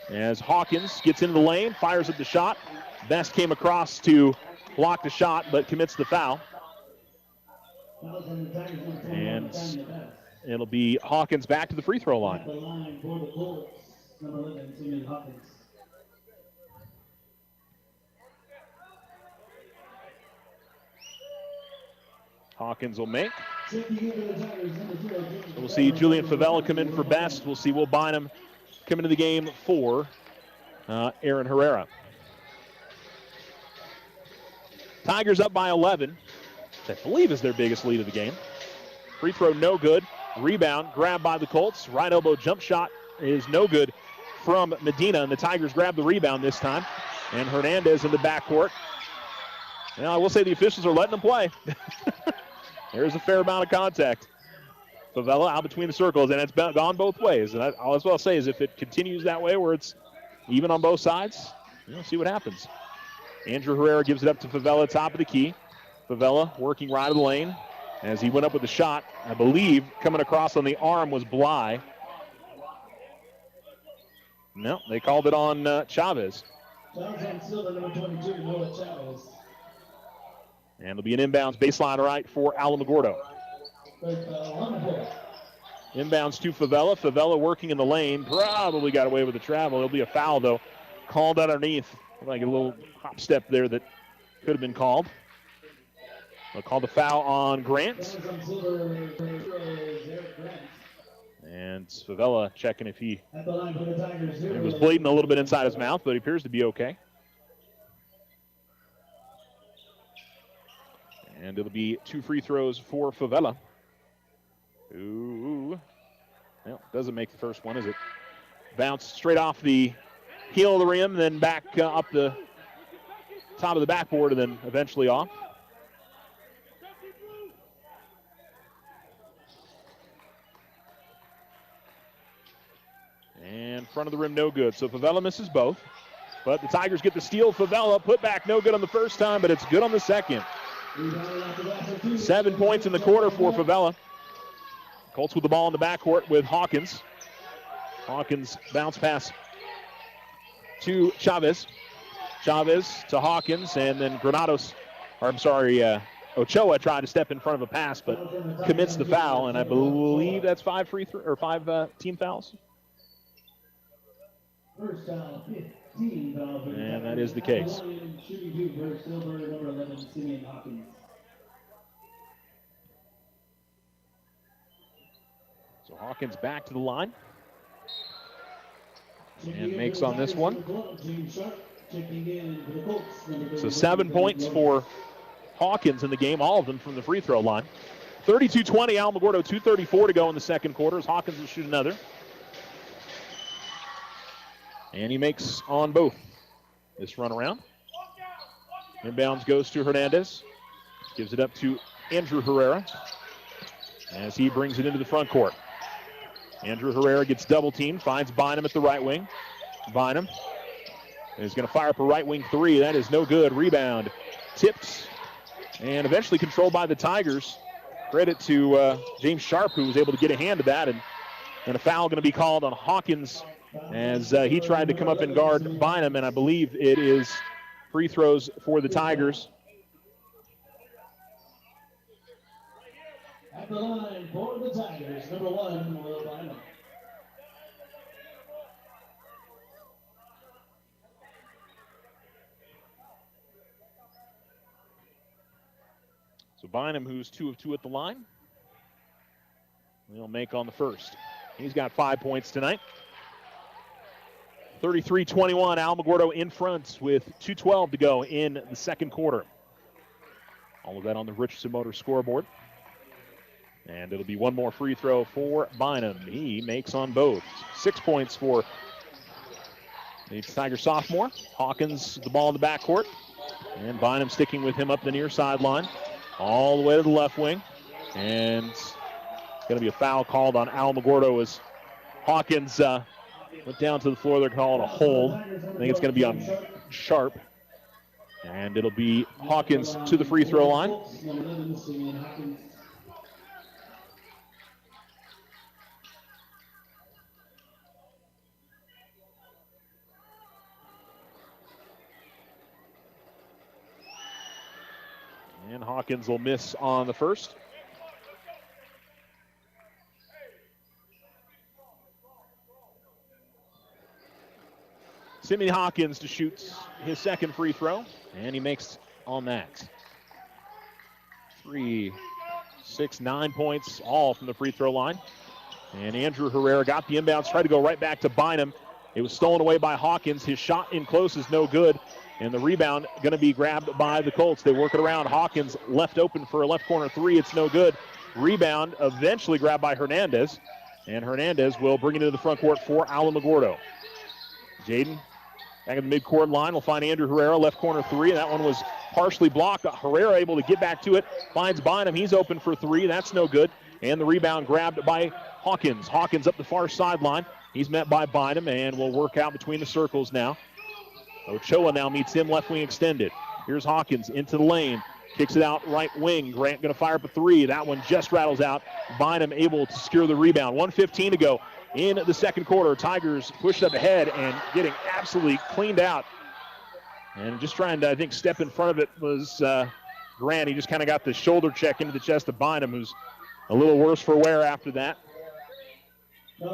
As Hawkins gets into the lane, fires at the shot. Best came across to block the shot, but commits the foul. And it'll be Hawkins back to the free throw line. Hawkins will make. We'll see Julian Favela come in for Best. We'll see Will Bynum come into the game for Aaron Herrera. Tigers up by 11. I believe is their biggest lead of the game. Free throw no good. Rebound grabbed by the Colts. Right elbow jump shot is no good from Medina, and the Tigers grab the rebound this time. And Hernandez in the backcourt. Now I will say the officials are letting them play. There's a fair amount of contact. Favela out between the circles, and it's gone both ways. And all I'll say is if it continues that way where it's even on both sides, we'll see what happens. Andrew Herrera gives it up to Favela, top of the key. Favela working right of the lane as he went up with the shot. I believe coming across on the arm was Bly. No, they called it on Chavez. And it'll be an inbounds baseline right for Alamogordo. Inbounds to Favela. Favela working in the lane. Probably got away with the travel. It'll be a foul, though. Called underneath. Like a little hop step there that could have been called. They'll call the foul on Grant. And Favela checking if he was bleeding a little bit inside his mouth, but he appears to be okay. And it'll be 2 free throws for Favela. Ooh. Well, doesn't make the first one, is it? Bounce straight off the heel of the rim, then back up the top of the backboard, and then eventually off. And front of the rim, no good. So Favela misses both. But the Tigers get the steal. Favela put back, no good on the first time, but it's good on the second. 7 points in the quarter for Favela. Colts with the ball in the backcourt with Hawkins. Hawkins bounce pass to Chavez. Chavez to Hawkins, and then Ochoa tried to step in front of a pass, but commits the foul, and I believe that's 5 team fouls. And that is the case. So Hawkins back to the line. And makes on this one. So 7 points for Hawkins in the game, all of them from the free throw line. 32-20, Alamogordo, 2:34 to go in the second quarter as Hawkins will shoot another. And he makes on both this run around. Inbounds goes to Hernandez. Gives it up to Andrew Herrera as he brings it into the front court. Andrew Herrera gets double teamed, finds Bynum at the right wing. Bynum is going to fire up a right wing three. That is no good. Rebound tipped and eventually controlled by the Tigers. Credit to James Sharp, who was able to get a hand to that. And a foul going to be called on Hawkins as he tried to come up and guard Bynum, and I believe it is free throws for the Tigers. At the line for the Tigers, number 1, Will Bynum. So Bynum, who's 2 of 2 at the line, will make on the first. He's got 5 points tonight. 33-21, Alamogordo in front with 2:12 to go in the second quarter. All of that on the Richardson Motors scoreboard. And it'll be one more free throw for Bynum. He makes on both. 6 points for the Tiger sophomore. Hawkins, the ball in the backcourt. And Bynum sticking with him up the near sideline. All the way to the left wing. And it's going to be a foul called on Alamogordo as Hawkins went down to the floor. They're calling a hold. I think it's going to be on Sharp. And it'll be Hawkins to the free throw line. And Hawkins will miss on the first. Simeon Hawkins to shoot his second free throw, and he makes on that. 3, 6, 9 points, all from the free throw line. And Andrew Herrera got the inbounds, tried to go right back to Bynum. It was stolen away by Hawkins. His shot in close is no good, and the rebound going to be grabbed by the Colts. They work it around. Hawkins left open for a left corner three. It's no good. Rebound eventually grabbed by Hernandez, and Hernandez will bring it into the front court for Alamogordo. Jaden back at the midcourt line will find Andrew Herrera, left corner three. That one was partially blocked. Herrera able to get back to it, finds Bynum. He's open for three. That's no good. And the rebound grabbed by Hawkins. Hawkins up the far sideline. He's met by Bynum and will work out between the circles now. Ochoa now meets him left wing extended. Here's Hawkins into the lane. Kicks it out right wing. Grant going to fire up a three. That one just rattles out. Bynum able to secure the rebound. 1:15 to go in the second quarter. Tigers pushed up ahead and getting absolutely cleaned out. And just trying to, I think, step in front of it was Grant. He just kind of got the shoulder check into the chest of Bynum, who's a little worse for wear after that. And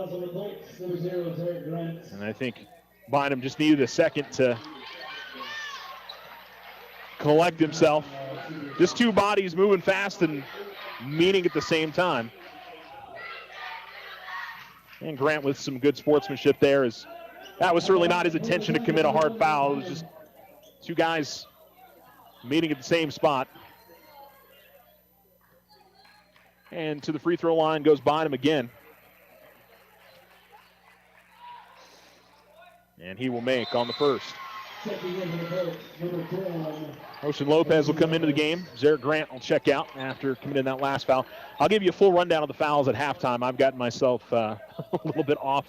I think Bynum just needed a second to collect himself. Just two bodies moving fast and meeting at the same time. And Grant with some good sportsmanship there. That was certainly not his intention to commit a hard foul. It was just two guys meeting at the same spot. And to the free throw line goes Bynum again. And he will make on the first. Ocean Lopez will come into the game. Zarek Grant will check out after committing that last foul. I'll give you a full rundown of the fouls at halftime. I've gotten myself a little bit off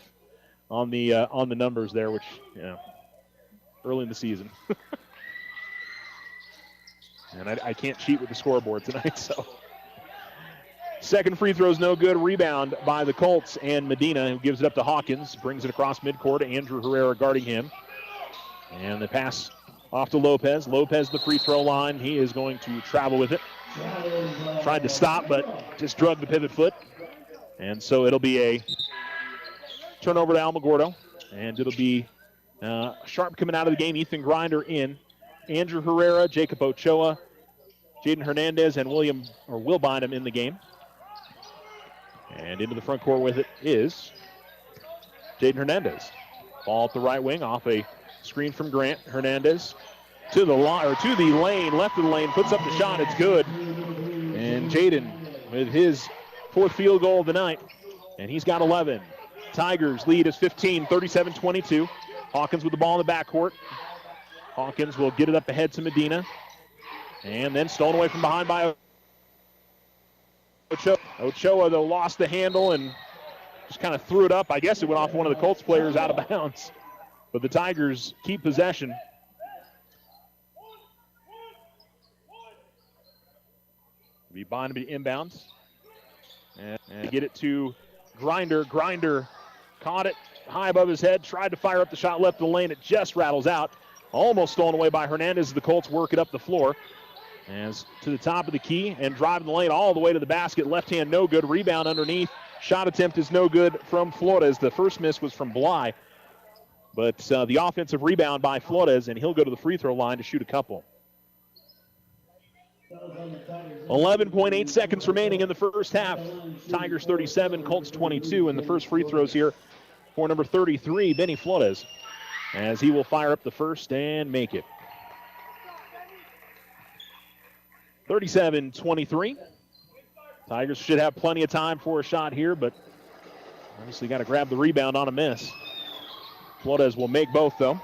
on the numbers there, which, early in the season. And I can't cheat with the scoreboard tonight, so. Second free throw is no good. Rebound by the Colts, and Medina, who gives it up to Hawkins, brings it across midcourt. Andrew Herrera guarding him. And the pass off to Lopez. Lopez, the free throw line. He is going to travel with it. Tried to stop, but just drug the pivot foot. And so it'll be a turnover to Alamogordo. And it'll be Sharp coming out of the game. Ethan Grinder in. Andrew Herrera, Jacob Ochoa, Jaden Hernandez, and Will Bynum in the game. And into the front court with it is Jaden Hernandez. Ball at the right wing off a screen from Grant. Hernandez to the lane, left of the lane, puts up the shot. It's good. And Jaden with his fourth field goal of the night, and he's got 11. Tigers lead is 15, 37-22. Hawkins with the ball in the backcourt. Hawkins will get it up ahead to Medina, and then stolen away from behind by Ochoa. Ochoa, though, lost the handle and just kind of threw it up. I guess it went off one of the Colts players out of bounds. But the Tigers keep possession. Be Bynum to inbounds. And get it to Grinder. Grinder caught it high above his head, tried to fire up the shot left of the lane. It just rattles out. Almost stolen away by Hernandez as the Colts work it up the floor. As to the top of the key and driving the lane all the way to the basket. Left hand no good. Rebound underneath. Shot attempt is no good from Flores. The first miss was from Bly. But the offensive rebound by Flores, and he'll go to the free throw line to shoot a couple. 11.8 seconds remaining in the first half. Tigers 37, Colts 22, and the first free throws here for number 33, Benny Flores. as he will fire up the first and make it. 37-23. Tigers should have plenty of time for a shot here, but obviously got to grab the rebound on a miss. Flores will make both, though.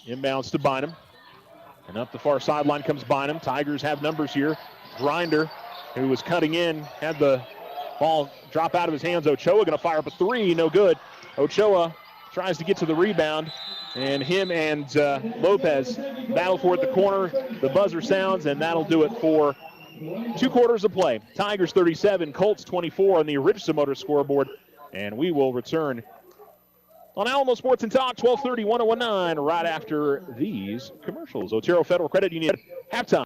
Inbounds to Bynum. And up the far sideline comes Bynum. Tigers have numbers here. Grinder, who was cutting in, had the ball drop out of his hands. Ochoa going to fire up a three. No good. Ochoa tries to get to the rebound, and him and Lopez battle for it at the corner. The buzzer sounds, and that'll do it for 2 quarters of play. Tigers 37, Colts 24 on the Richardson Motor scoreboard, and we will return on Alamo Sports and Talk, 1230, 1019, right after these commercials. Otero Federal Credit Union, halftime.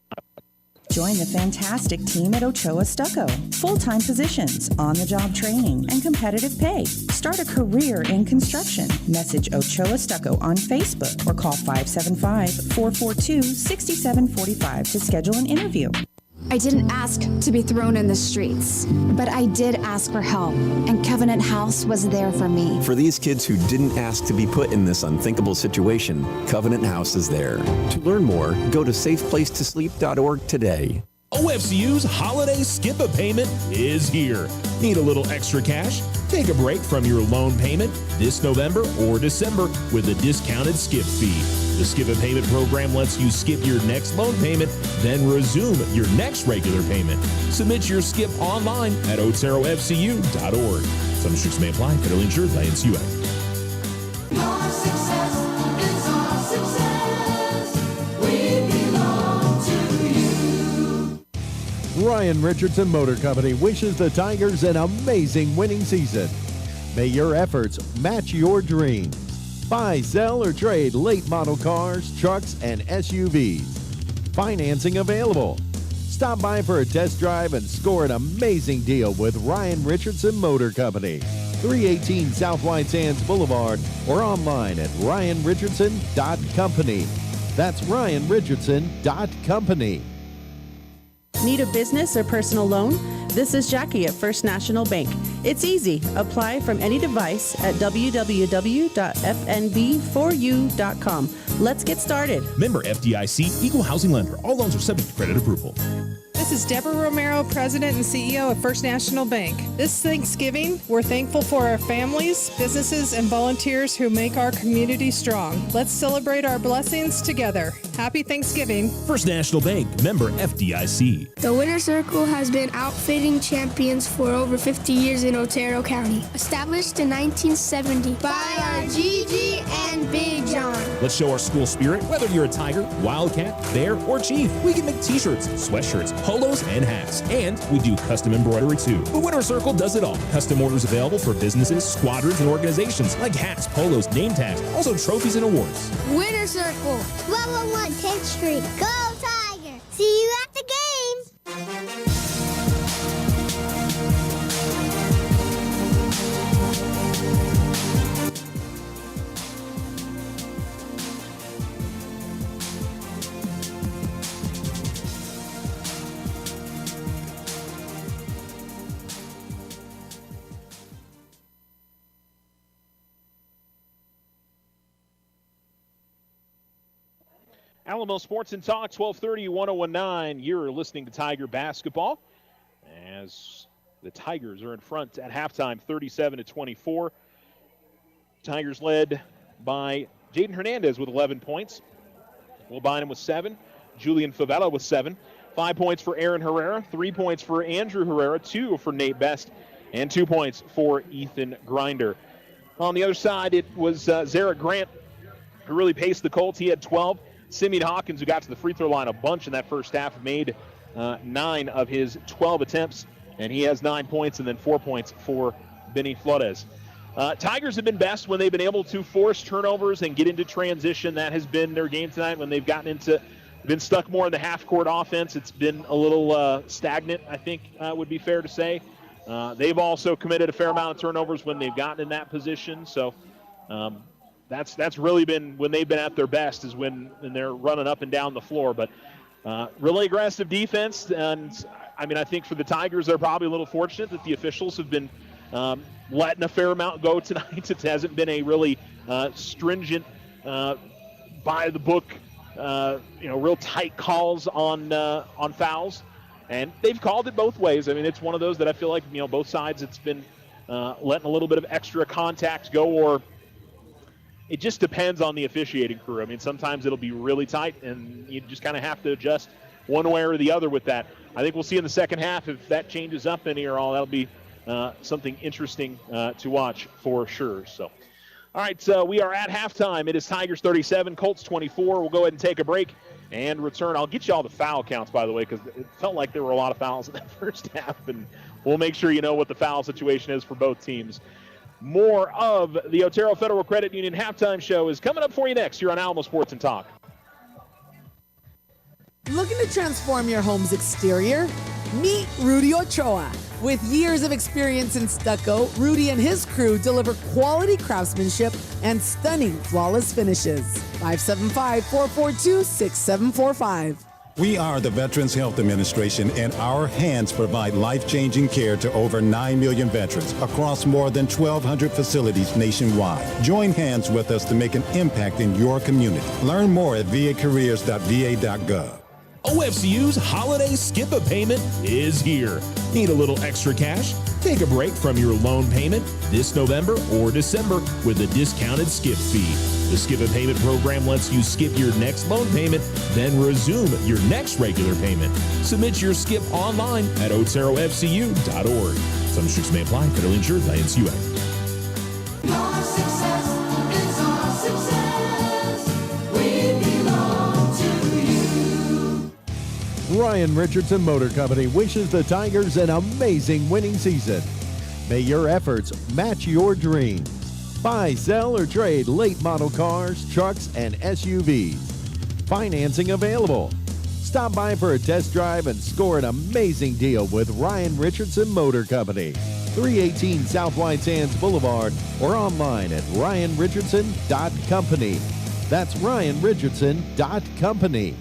Join the fantastic team at Ochoa Stucco. Full-time positions, on-the-job training, and competitive pay. Start a career in construction. Message Ochoa Stucco on Facebook or call 575-442-6745 to schedule an interview. I didn't ask to be thrown in the streets, but I did ask for help, and Covenant House was there for me. For these kids who didn't ask to be put in this unthinkable situation, Covenant House is there. To learn more, go to safeplacetosleep.org today. OFCU's holiday skip a payment is here. Need a little extra cash? Take a break from your loan payment this November or December with a discounted skip fee. The skip a payment program lets you skip your next loan payment, then resume your next regular payment. Submit your skip online at oterofcu.org. Some restrictions may apply. Federally insured by NCUA. Your success is our success. We belong to you. Ryan Richardson Motor Company wishes the Tigers an amazing winning season. May your efforts match your dreams. Buy, sell, or trade late model cars, trucks, and SUVs. Financing available. Stop by for a test drive and score an amazing deal with Ryan Richardson Motor Company. 318 South White Sands Boulevard or online at ryanrichardson.company. That's ryanrichardson.company. Need a business or personal loan? This is Jackie at First National Bank. It's easy. Apply from any device at www.fnb4u.com. Let's get started. Member FDIC, Equal Housing Lender. All loans are subject to credit approval. This is Deborah Romero, President and CEO of First National Bank. This Thanksgiving, we're thankful for our families, businesses, and volunteers who make our community strong. Let's celebrate our blessings together. Happy Thanksgiving. First National Bank, member FDIC. The Winter Circle has been outfitting champions for over 50 years in Otero County. Established in 1970 by our Gigi and Big John. Let's show our school spirit. Whether you're a Tiger, Wildcat, Bear, or Chief, we can make t-shirts, sweatshirts, polos, and hats. And we do custom embroidery too. The Winter Circle does it all. Custom orders available for businesses, squadrons, and organizations like hats, polos, name tags, also trophies and awards. Winter Circle, 1201 10th Street. Go Tiger! See you at the games! Alamo Sports and Talk, 1230, 1019. You're listening to Tiger basketball as the Tigers are in front at halftime, 37-24. Tigers led by Jaden Hernandez with 11 points. Will Bynum with 7. Julian Favela with 7. 5 points for Aaron Herrera, 3 points for Andrew Herrera, 2 for Nate Best, and 2 points for Ethan Grinder. On the other side, it was Zarek Grant who really paced the Colts. He had 12. Simeon Hawkins, who got to the free throw line a bunch in that first half, made 9 of his 12 attempts, and he has 9 points, and then 4 points for Benny Flores. Tigers have been best when they've been able to force turnovers and get into transition. That has been their game tonight. When they've been stuck more in the half-court offense, it's been a little stagnant, I think would be fair to say. They've also committed a fair amount of turnovers when they've gotten in that position, so that's really been when they've been at their best, is when they're running up and down the floor. But really aggressive defense, and I mean, I think for the Tigers, they're probably a little fortunate that the officials have been letting a fair amount go tonight. It hasn't been a really stringent, by the book, real tight calls on fouls, and they've called it both ways. I mean, it's one of those that I feel like both sides. It's been letting a little bit of extra contact go, or it just depends on the officiating crew. I mean, sometimes it'll be really tight, and you just kind of have to adjust one way or the other with that. I think we'll see in the second half if that changes up any or all. That'll be something interesting to watch for sure. So. All right, we are at halftime. It is Tigers 37, Colts 24. We'll go ahead and take a break and return. I'll get you all the foul counts, by the way, because it felt like there were a lot of fouls in that first half, and we'll make sure you know what the foul situation is for both teams. More of the Otero Federal Credit Union halftime show is coming up for you next here on Alamo Sports and Talk. Looking to transform your home's exterior? Meet Rudy Ochoa. With years of experience in stucco, Rudy and his crew deliver quality craftsmanship and stunning flawless finishes. 575-442-6745. We are the Veterans Health Administration, and our hands provide life-changing care to over 9 million veterans across more than 1,200 facilities nationwide. Join hands with us to make an impact in your community. Learn more at vacareers.va.gov. OFCU's holiday skip-a-payment is here. Need a little extra cash? Take a break from your loan payment this November or December with a discounted skip fee. The skip-a-payment program lets you skip your next loan payment, then resume your next regular payment. Submit your skip online at oterofcu.org. Some restrictions may apply. Federally insured by NCUA. Your success is our success. We belong to you. Ryan Richardson Motor Company wishes the Tigers an amazing winning season. May your efforts match your dreams. Buy, sell, or trade late model cars, trucks, and SUVs. Financing available. Stop by for a test drive and score an amazing deal with Ryan Richardson Motor Company. 318 South White Sands Boulevard or online at ryanrichardson.company. That's ryanrichardson.company.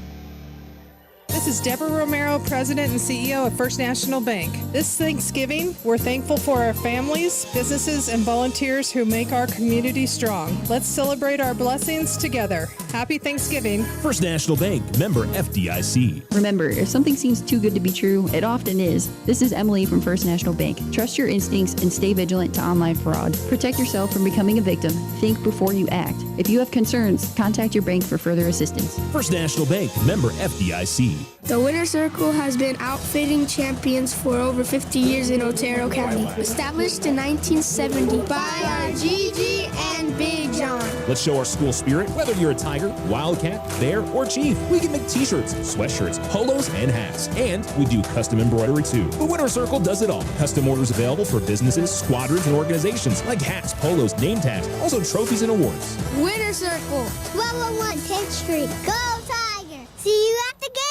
This is Deborah Romero, President and CEO of First National Bank. This Thanksgiving, we're thankful for our families, businesses, and volunteers who make our community strong. Let's celebrate our blessings together. Happy Thanksgiving. First National Bank, member FDIC. Remember, if something seems too good to be true, it often is. This is Emily from First National Bank. Trust your instincts and stay vigilant to online fraud. Protect yourself from becoming a victim. Think before you act. If you have concerns, contact your bank for further assistance. First National Bank, member FDIC. The Winter Circle has been outfitting champions for over 50 years in Otero County. Established in 1970 by our Gigi and Big John. Let's show our school spirit. Whether you're a Tiger, Wildcat, Bear, or Chief, we can make t-shirts, sweatshirts, polos, and hats. And we do custom embroidery too. The Winter Circle does it all. Custom orders available for businesses, squadrons, and organizations like hats, polos, name tags, also trophies and awards. Winter Circle, 1201 10th Street. Go Tiger! See you at the games!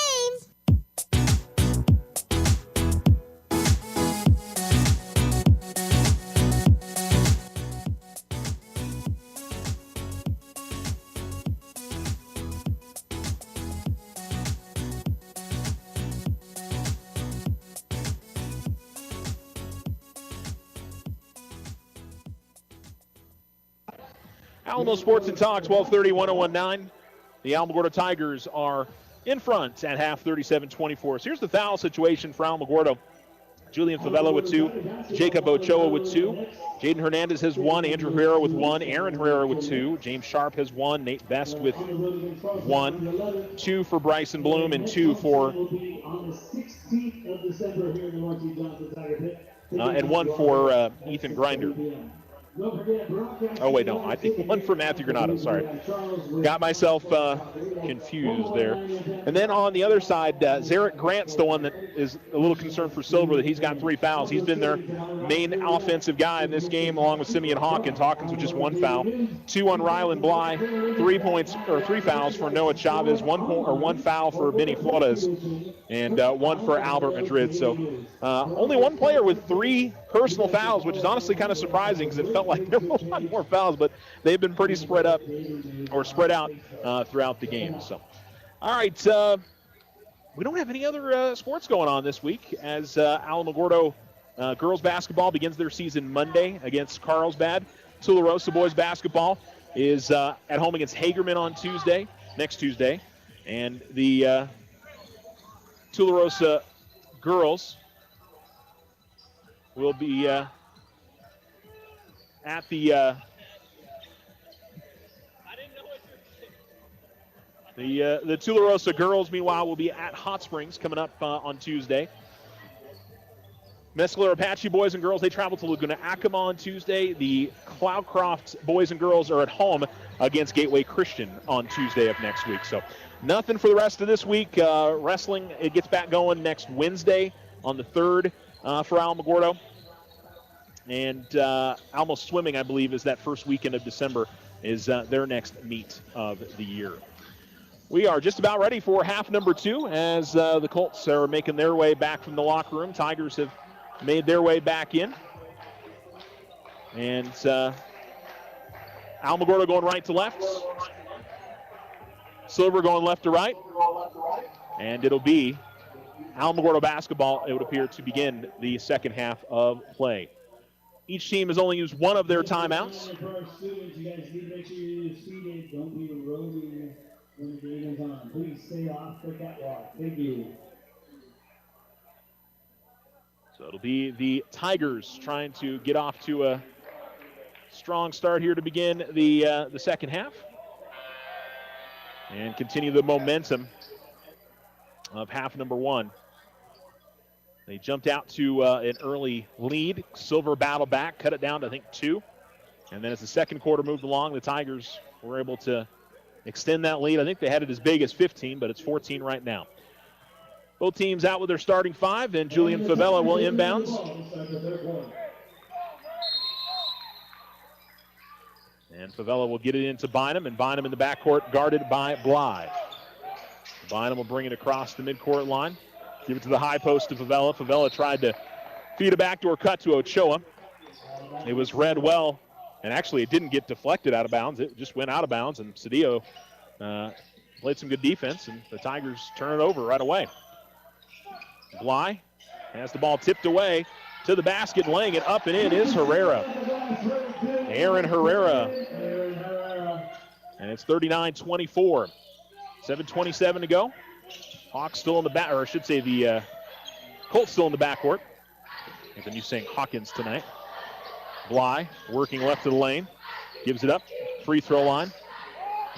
Alamo Sports and Talk, 1230, 1019. The Alamogordo Tigers are in front at half, 37-24. So here's the foul situation for Alamogordo. Julian Favela with 2, Jacob Ochoa with 2, Jaden Hernandez has 1, Andrew Herrera with 1, Aaron Herrera with 2, James Sharp has 1, Nate Best with 1, 2 for Bryson Bloom, and 2 for and 1 for Ethan Grinder. Oh, wait, no. I think 1 for Matthew Granado. Sorry. Got myself confused there. And then on the other side, Zarek Grant's the one that is a little concerned for Silver that he's got 3 fouls. He's been their main offensive guy in this game along with Simeon Hawkins. Hawkins with just 1 foul. 2 on Rylan Bly. 3 fouls for Noah Chavez. 1 foul for Benny Flores. And 1 for Albert Madrid. So only 1 player with 3 personal fouls, which is honestly kind of surprising because it felt like there were a lot more fouls, but they've been pretty spread out throughout the game. So, all right, we don't have any other sports going on this week as Alamogordo girls basketball begins their season Monday against Carlsbad. Tularosa boys basketball is at home against Hagerman on next Tuesday. And the Tularosa girls will be at the Tularosa girls, meanwhile, will be at Hot Springs coming up on Tuesday. Mescalero Apache boys and girls, they travel to Laguna Acoma on Tuesday. The Cloudcroft boys and girls are at home against Gateway Christian on Tuesday of next week. So nothing for the rest of this week. Wrestling, it gets back going next Wednesday on the 3rd for Alamogordo. And Alamo Swimming, I believe, is that first weekend of December, is their next meet of the year. We are just about ready for half number 2 as the Colts are making their way back from the locker room. Tigers have made their way back in. And Alamogordo going right to left. Silver going left to right. And it'll be Alamogordo basketball, it would appear, to begin the second half of play. Each team has only used one of their timeouts. For our students, you guys need to make sure you're seated. Don't be rolling when the game is on. Please stay off the catwalk. Thank you. So it'll be the Tigers trying to get off to a strong start here to begin the second half and continue the momentum of half number 1. They jumped out to an early lead. Silver battled back, cut it down to, I think, 2. And then as the second quarter moved along, the Tigers were able to extend that lead. I think they had it as big as 15, but it's 14 right now. Both teams out with their starting 5, and Julian Favela will inbounds. And Favela will get it into Bynum, and Bynum in the backcourt guarded by Bly. Bynum will bring it across the midcourt line. Give it to the high post to Favela. Favela tried to feed a backdoor cut to Ochoa. It was read well, and actually it didn't get deflected out of bounds. It just went out of bounds, and Cedillo played some good defense, and the Tigers turn it over right away. Bly has the ball tipped away to the basket, laying it up and in is Herrera. Aaron Herrera. And it's 39-24. 7:27 to go. Hawks still in the back, or I should say the Colts still in the backcourt. I've been used saying Hawkins tonight. Bly working left of the lane. Gives it up. Free throw line.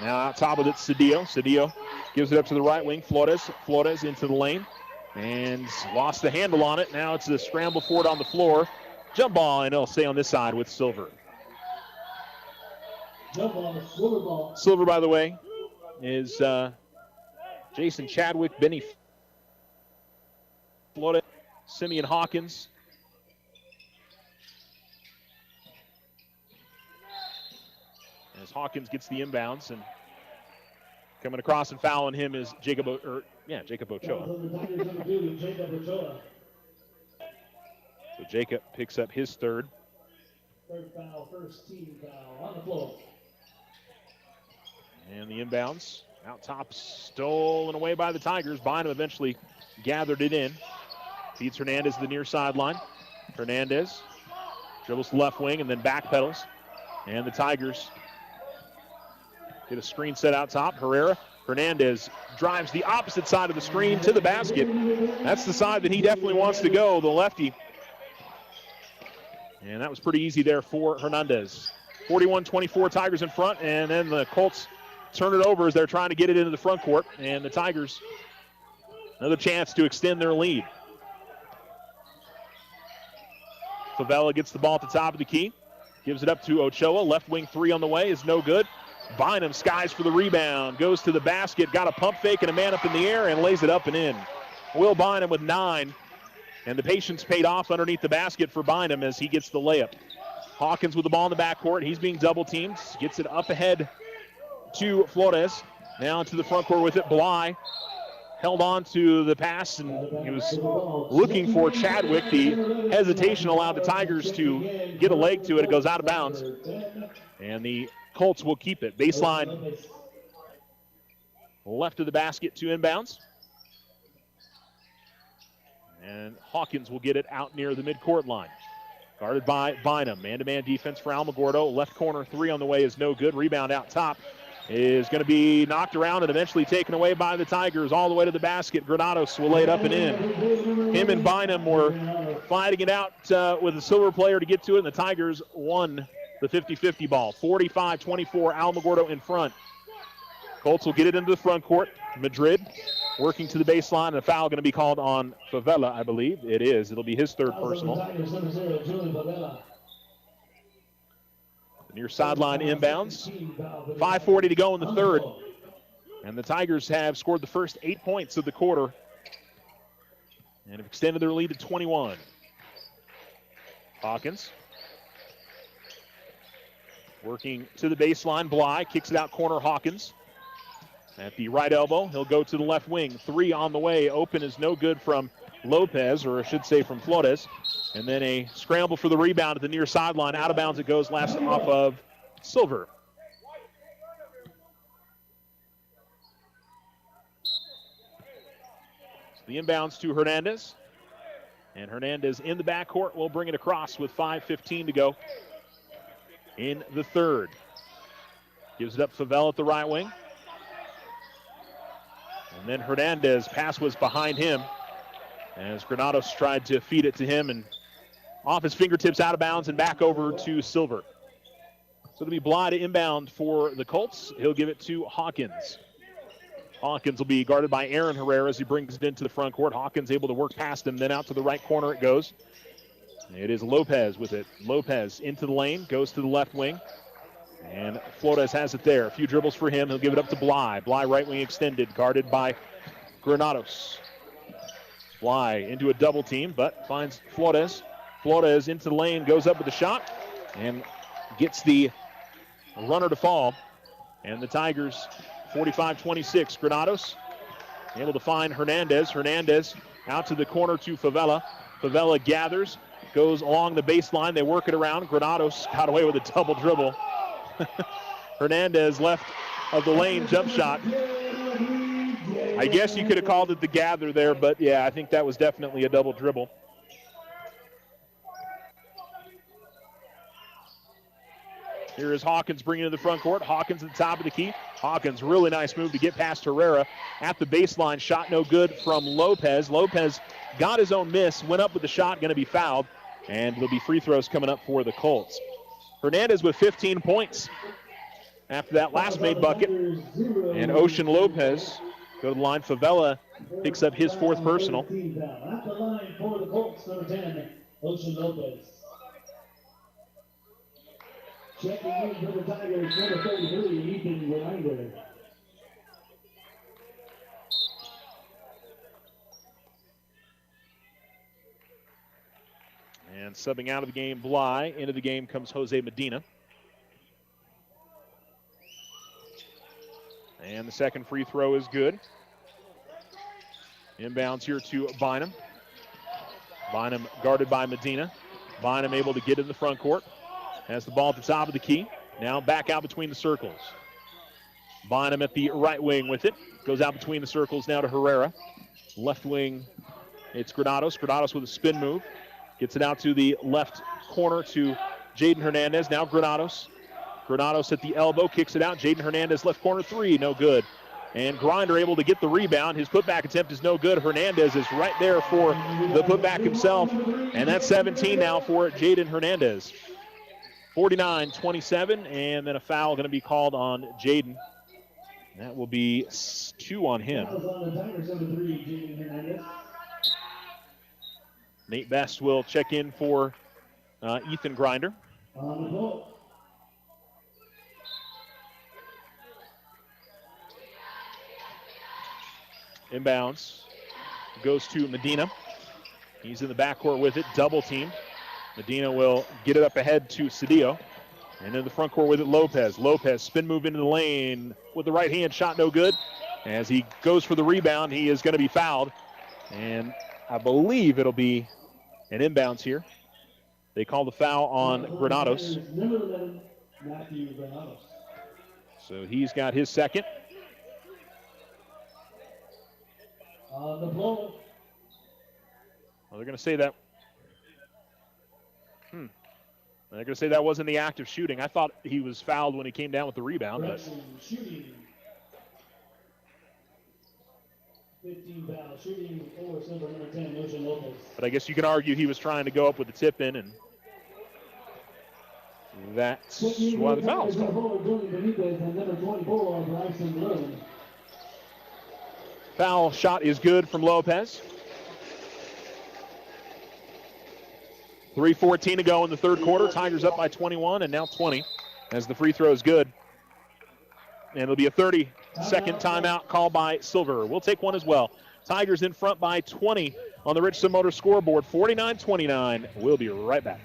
Now out top of it, Cedillo. Cedillo gives it up to the right wing. Flores. Flores into the lane. And lost the handle on it. Now it's a scramble for it on the floor. Jump ball, and it'll stay on this side with Silver. Jump ball, Silver ball. Silver, by the way, is Jason Chadwick, Benny Flores, Simeon Hawkins. As Hawkins gets the inbounds, and coming across and fouling him is Jacob Ochoa. So Jacob picks up his third. Third foul, first team foul on the floor. And the inbounds out top, stolen away by the Tigers. Bynum eventually gathered it in. Feeds Hernandez to the near sideline. Hernandez dribbles to left wing and then backpedals. And the Tigers get a screen set out top. Herrera. Hernandez drives the opposite side of the screen to the basket. That's the side that he definitely wants to go, the lefty. And that was pretty easy there for Hernandez. 41-24, Tigers in front, and then the Colts turn it over as they're trying to get it into the front court, and the Tigers, another chance to extend their lead. Favela gets the ball at the top of the key, gives it up to Ochoa. Left wing 3 on the way is no good. Bynum skies for the rebound, goes to the basket, got a pump fake and a man up in the air and lays it up and in. Will Bynum with 9, and the patience paid off underneath the basket for Bynum as he gets the layup. Hawkins with the ball in the backcourt. He's being double teamed, gets it up ahead to Flores. Now into the front court with it. Bly held on to the pass, and he was looking for Chadwick. The hesitation allowed the Tigers to get a leg to it. It goes out of bounds, and the Colts will keep it. Baseline left of the basket to inbounds. And Hawkins will get it out near the midcourt line. Guarded by Bynum. Man-to-man defense for Alamogordo. Left corner three on the way is no good. Rebound out top is going to be knocked around and eventually taken away by the Tigers all the way to the basket. Granados will lay it up and in. Him and Bynum were fighting it out with a Silver player to get to it, and the Tigers won the 50-50 ball. 45-24, Alamogordo in front. Colts will get it into the front court. Madrid working to the baseline, and a foul going to be called on Favela, I believe. It is. It'll be his third personal. The near sideline inbounds. 5:40 to go in the third. And the Tigers have scored the first 8 points of the quarter and have extended their lead to 21. Hawkins working to the baseline. Bly kicks it out corner. Hawkins at the right elbow. He'll go to the left wing. Three on the way. Open is no good from Lopez, or I should say from Flores. And then a scramble for the rebound at the near sideline. Out of bounds it goes, last off of Silver. So the inbounds to Hernandez. And Hernandez in the backcourt will bring it across with 5:15 to go in the third. Gives it up Favela at the right wing. And then Hernandez, pass was behind him as Granados tried to feed it to him, and off his fingertips, out of bounds, and back over to Silver. So it'll be Bly to inbound for the Colts. He'll give it to Hawkins. Hawkins will be guarded by Aaron Herrera as he brings it into the front court. Hawkins able to work past him, then out to the right corner it goes. It is Lopez with it. Lopez into the lane, goes to the left wing. And Flores has it there. A few dribbles for him. He'll give it up to Bly. Bly right wing extended, guarded by Granados. Bly into a double team, but finds Flores. Flores into the lane, goes up with the shot, and gets the runner to fall. And the Tigers, 45-26. Granados able to find Hernandez. Hernandez out to the corner to Favela. Favela gathers, goes along the baseline. They work it around. Granados got away with a double dribble. Hernandez left of the lane, jump shot. I guess you could have called it the gather there, but yeah, I think that was definitely a double dribble. Here is Hawkins bringing it to the front court. Hawkins at the top of the key. Hawkins, really nice move to get past Herrera. At the baseline, shot no good from Lopez. Lopez got his own miss, went up with the shot, going to be fouled, and there'll be free throws coming up for the Colts. Hernandez with 15 points after that last made bucket. And Ocean Lopez go to the line. Favela picks up his fourth personal. At the line for the Colts, number 10, Ocean Lopez. Checking in for the Tigers, number 33, Ethan Grinder. And subbing out of the game, Bly. Into the game comes Jose Medina. And the second free throw is good. Inbounds here to Bynum. Bynum guarded by Medina. Bynum able to get in the front court. Has the ball at the top of the key. Now back out between the circles. Bynum at the right wing with it. Goes out between the circles now to Herrera. Left wing, it's Granados. Granados with a spin move. Gets it out to the left corner to Jaden Hernandez. Now Granados. Granados at the elbow, kicks it out. Jaden Hernandez left corner three, no good. And Grinder able to get the rebound. His putback attempt is no good. Hernandez is right there for the putback himself. And that's 17 now for Jaden Hernandez. 49-27, and then a foul going to be called on Jaden. That will be 2 on him. Nate Best will check in for Ethan Grinder. Inbounds goes to Medina. He's in the backcourt with it, double team. Medina will get it up ahead to Cedillo. And in the front court with it, Lopez. Lopez spin move into the lane with the right hand, shot no good. As he goes for the rebound, he is going to be fouled. And I believe it'll be an inbounds here. They call the foul on Granados. So he's got his second. On the floor. Well, they're going to say that. They're going to say that wasn't the act of shooting. I thought he was fouled when he came down with the rebound. But Shooting. 15 foul. Shooting for Silver, number 10, Ocean Lopez. But I guess you can argue he was trying to go up with the tip in, and that's why the foul was called. Foul shot is good from Lopez. 3:14 to go in the third quarter. Tigers up by 21 and now 20 as the free throw is good. And it'll be a 30-second timeout called by Silver. We'll take one as well. Tigers in front by 20 on the Richardson Motor scoreboard, 49-29. We'll be right back.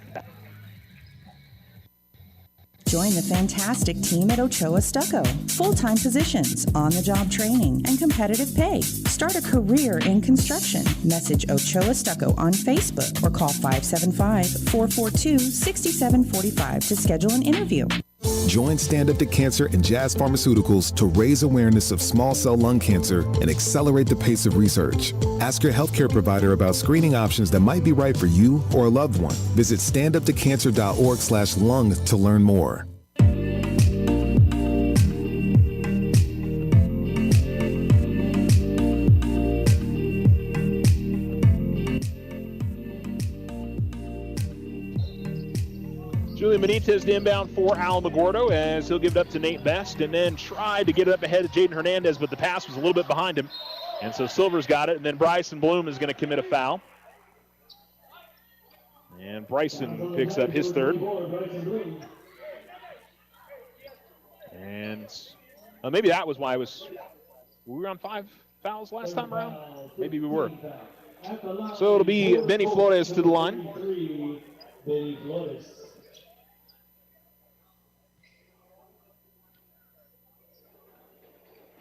Join the fantastic team at Ochoa Stucco. Full-time positions, on-the-job training, and competitive pay. Start a career in construction. Message Ochoa Stucco on Facebook or call 575-442-6745 to schedule an interview. Join Stand Up to Cancer and Jazz Pharmaceuticals to raise awareness of small cell lung cancer and accelerate the pace of research. Ask your healthcare provider about screening options that might be right for you or a loved one. Visit standuptocancer.org/lung to learn more. Julian Benitez to inbound for Alamogordo as he'll give it up to Nate Best and then tried to get it up ahead of Jaden Hernandez, but the pass was a little bit behind him. And so Silver's got it, and then Bryson Bloom is going to commit a foul. And Bryson picks up his third. And maybe that was why we were on 5 fouls last time around? Maybe we were. So it'll be Benny Flores to the line.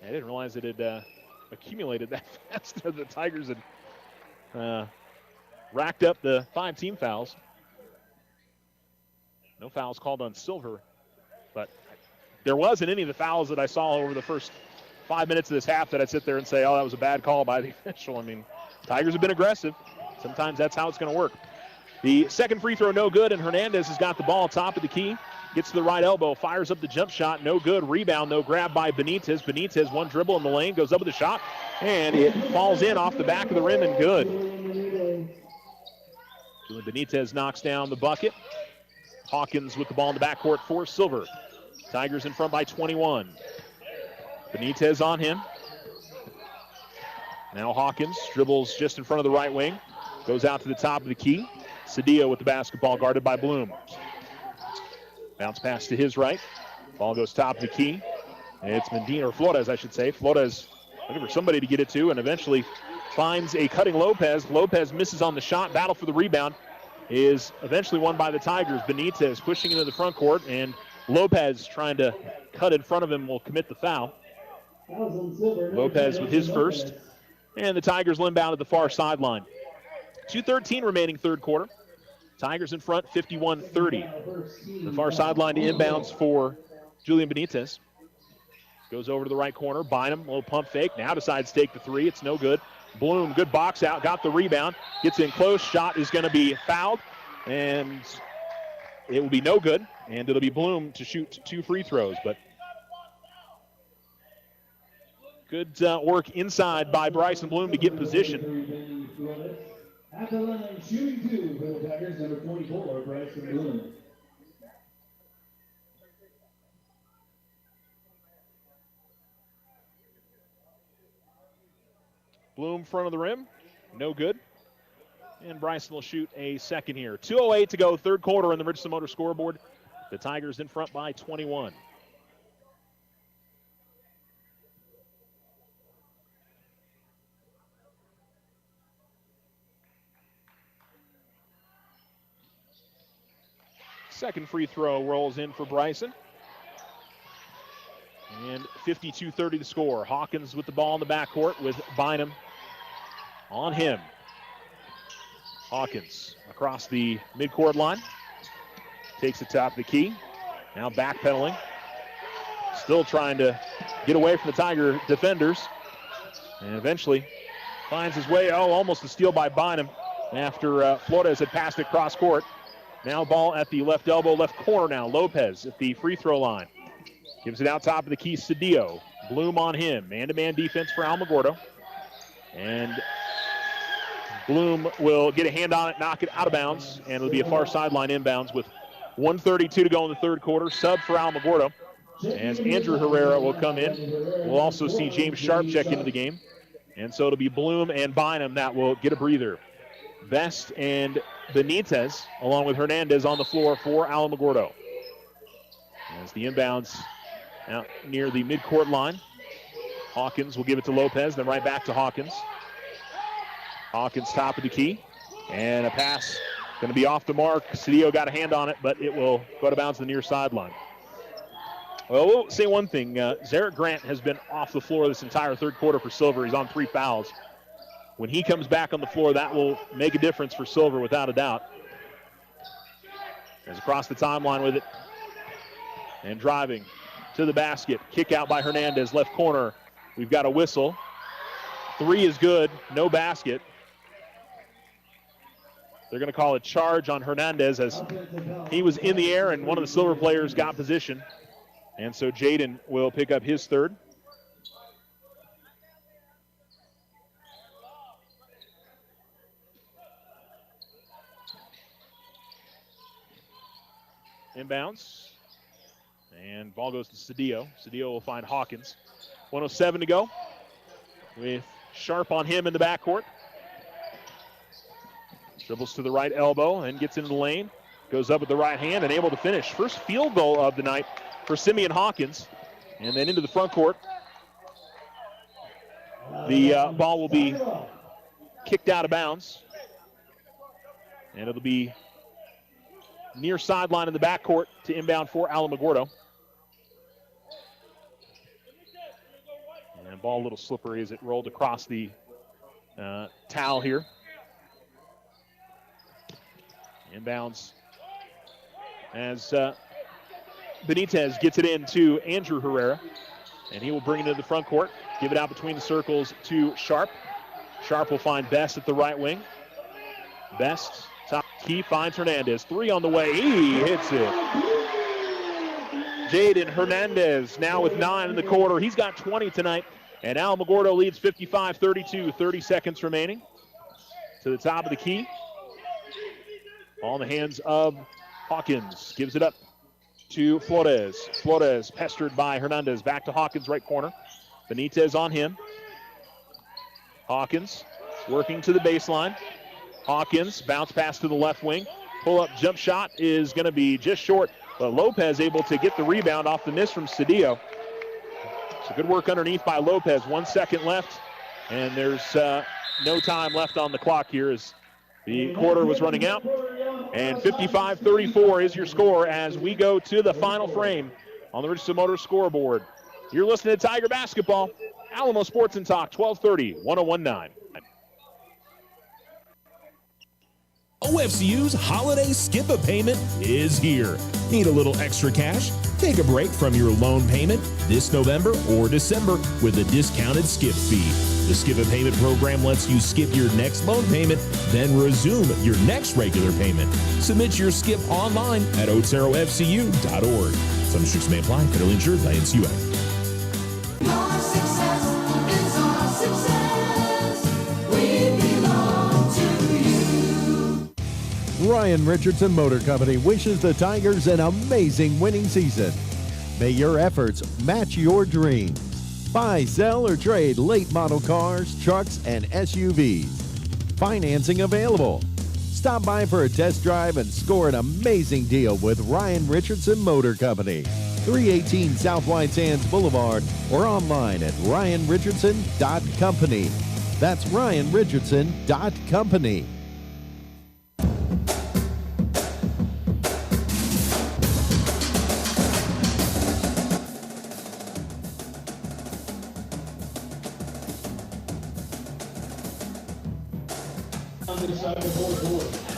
I didn't realize it had accumulated that fast. The Tigers had racked up the 5 team fouls. No fouls called on Silver, but there wasn't any of the fouls that I saw over the first 5 minutes of this half that I'd sit there and say, oh, that was a bad call by the official. I mean, Tigers have been aggressive. Sometimes that's how it's going to work. The second free throw, no good, and Hernandez has got the ball top of the key. Gets to the right elbow, fires up the jump shot, no good. Rebound, no grab by Benitez. Benitez, one dribble in the lane, goes up with a shot, and it falls in off the back of the rim and good. Julian Benitez knocks down the bucket. Hawkins with the ball in the backcourt for Silver. Tigers in front by 21. Benitez on him. Now Hawkins dribbles just in front of the right wing. Goes out to the top of the key. Cedillo with the basketball guarded by Bloom. Bounce pass to his right. Ball goes top of the key. It's Medina, or Flores, I should say. Flores looking for somebody to get it to and eventually finds a cutting Lopez. Lopez misses on the shot. Battle for the rebound is eventually won by the Tigers. Benitez pushing into the front court, and Lopez trying to cut in front of him will commit the foul. Lopez with his first. And the Tigers will inbound at the far sideline. 2:13 remaining third quarter. Tigers in front, 51-30. The far sideline to inbounds for Julian Benitez. Goes over to the right corner. Bynum, little pump fake. Now decides to take the three. It's no good. Bloom, good box out. Got the rebound. Gets in close. Shot is going to be fouled. And it will be no good. And it'll be Bloom to shoot 2 free throws. But good work inside by Bryson Bloom to get position. At the line, shooting 2 for the Tigers, number 24, Bryson Bloom. Bloom front of the rim, no good. And Bryson will shoot a second here. 2:08 to go, third quarter on the Richardson Motor scoreboard. The Tigers in front by 21. Second free throw rolls in for Bryson. And 52-30 to score. Hawkins with the ball in the backcourt with Bynum on him. Hawkins across the midcourt line. Takes the top of the key. Now backpedaling. Still trying to get away from the Tiger defenders. And eventually finds his way. Oh, almost a steal by Bynum. after Flores had passed it cross court. Now ball at the left elbow, left corner now. Lopez at the free throw line. Gives it out top of the key, Cedillo. Bloom on him. Man-to-man defense for Alamogordo. And Bloom will get a hand on it, knock it out of bounds, and it'll be a far sideline inbounds with 1:32 to go in the third quarter. Sub for Alamogordo as Andrew Herrera will come in. We'll also see James Sharp check into the game. And so it'll be Bloom and Bynum that will get a breather. Best and Benitez, along with Hernandez, on the floor for Alamogordo. As the inbounds out near the midcourt line. Hawkins will give it to Lopez, then right back to Hawkins. Hawkins top of the key. And a pass going to be off the mark. Cedillo got a hand on it, but it will go to bounds to the near sideline. Well, we'll say one thing. Zarek Grant has been off the floor this entire third quarter for Silver. He's on 3 fouls. When he comes back on the floor, that will make a difference for Silver without a doubt. As across the timeline with it. And driving to the basket. Kick out by Hernandez, left corner. We've got a whistle. 3 is good, no basket. They're going to call a charge on Hernandez as he was in the air and one of the Silver players got position. And so Jaden will pick up his third. Inbounds. And ball goes to Cedillo. Cedillo will find Hawkins. 1:07 to go with Sharp on him in the backcourt. Dribbles to the right elbow and gets into the lane. Goes up with the right hand and able to finish. First field goal of the night for Simeon Hawkins. And then into the front court. The ball will be kicked out of bounds. And it'll be near sideline in the backcourt to inbound for Alamogordo. And ball a little slippery as it rolled across the towel here. Inbounds as Benitez gets it in to Andrew Herrera. And he will bring it into the front court. Give it out between the circles to Sharp. Sharp will find Best at the right wing. Best, top key, finds Hernandez. 3 on the way. He hits it. Jaden Hernandez now with 9 in the quarter. He's got 20 tonight. And Alamogordo leads 55-32. 30 seconds remaining. To the top of the key. All in the hands of Hawkins. Gives it up to Flores. Flores pestered by Hernandez. Back to Hawkins, right corner. Benitez on him. Hawkins working to the baseline. Hawkins, bounce pass to the left wing. Pull-up jump shot is going to be just short. But Lopez able to get the rebound off the miss from Cedillo. So good work underneath by Lopez. 1 second left. And there's no time left on the clock here as the quarter was running out. And 55-34 is your score as we go to the final frame on the Richardson Motors scoreboard. You're listening to Tiger Basketball, Alamo Sports and Talk, 1230, 101.9. OFCU's Holiday Skip a Payment is here. Need a little extra cash? Take a break from your loan payment this November or December with a discounted skip fee. The Skip a Payment program lets you skip your next loan payment, then resume your next regular payment. Submit your skip online at oterofcu.org. Some restrictions may apply. Federally insured by NCUA. Your success is our success. We belong to you. Ryan Richardson Motor Company wishes the Tigers an amazing winning season. May your efforts match your dreams. Buy, sell, or trade late model cars, trucks, and SUVs. Financing available. Stop by for a test drive and score an amazing deal with Ryan Richardson Motor Company. 318 South White Sands Boulevard or online at ryanrichardson.company. That's ryanrichardson.company.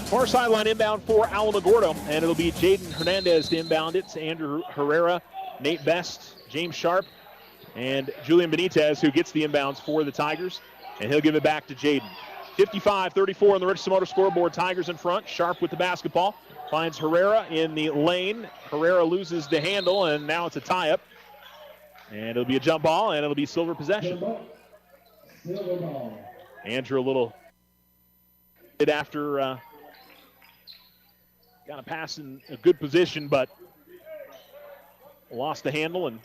Far sideline inbound for Alamogordo, and it'll be Jaden Hernandez to inbound it to Andrew Herrera, Nate Best, James Sharp, and Julian Benitez, who gets the inbounds for the Tigers, and he'll give it back to Jaden. 55-34 on the Richardson Motor scoreboard. Tigers in front. Sharp with the basketball. Finds Herrera in the lane. Herrera loses the handle, and now it's a tie-up. And it'll be a jump ball, and it'll be Silver possession. Silver ball. Andrew a little after got a pass in a good position, but lost the handle, and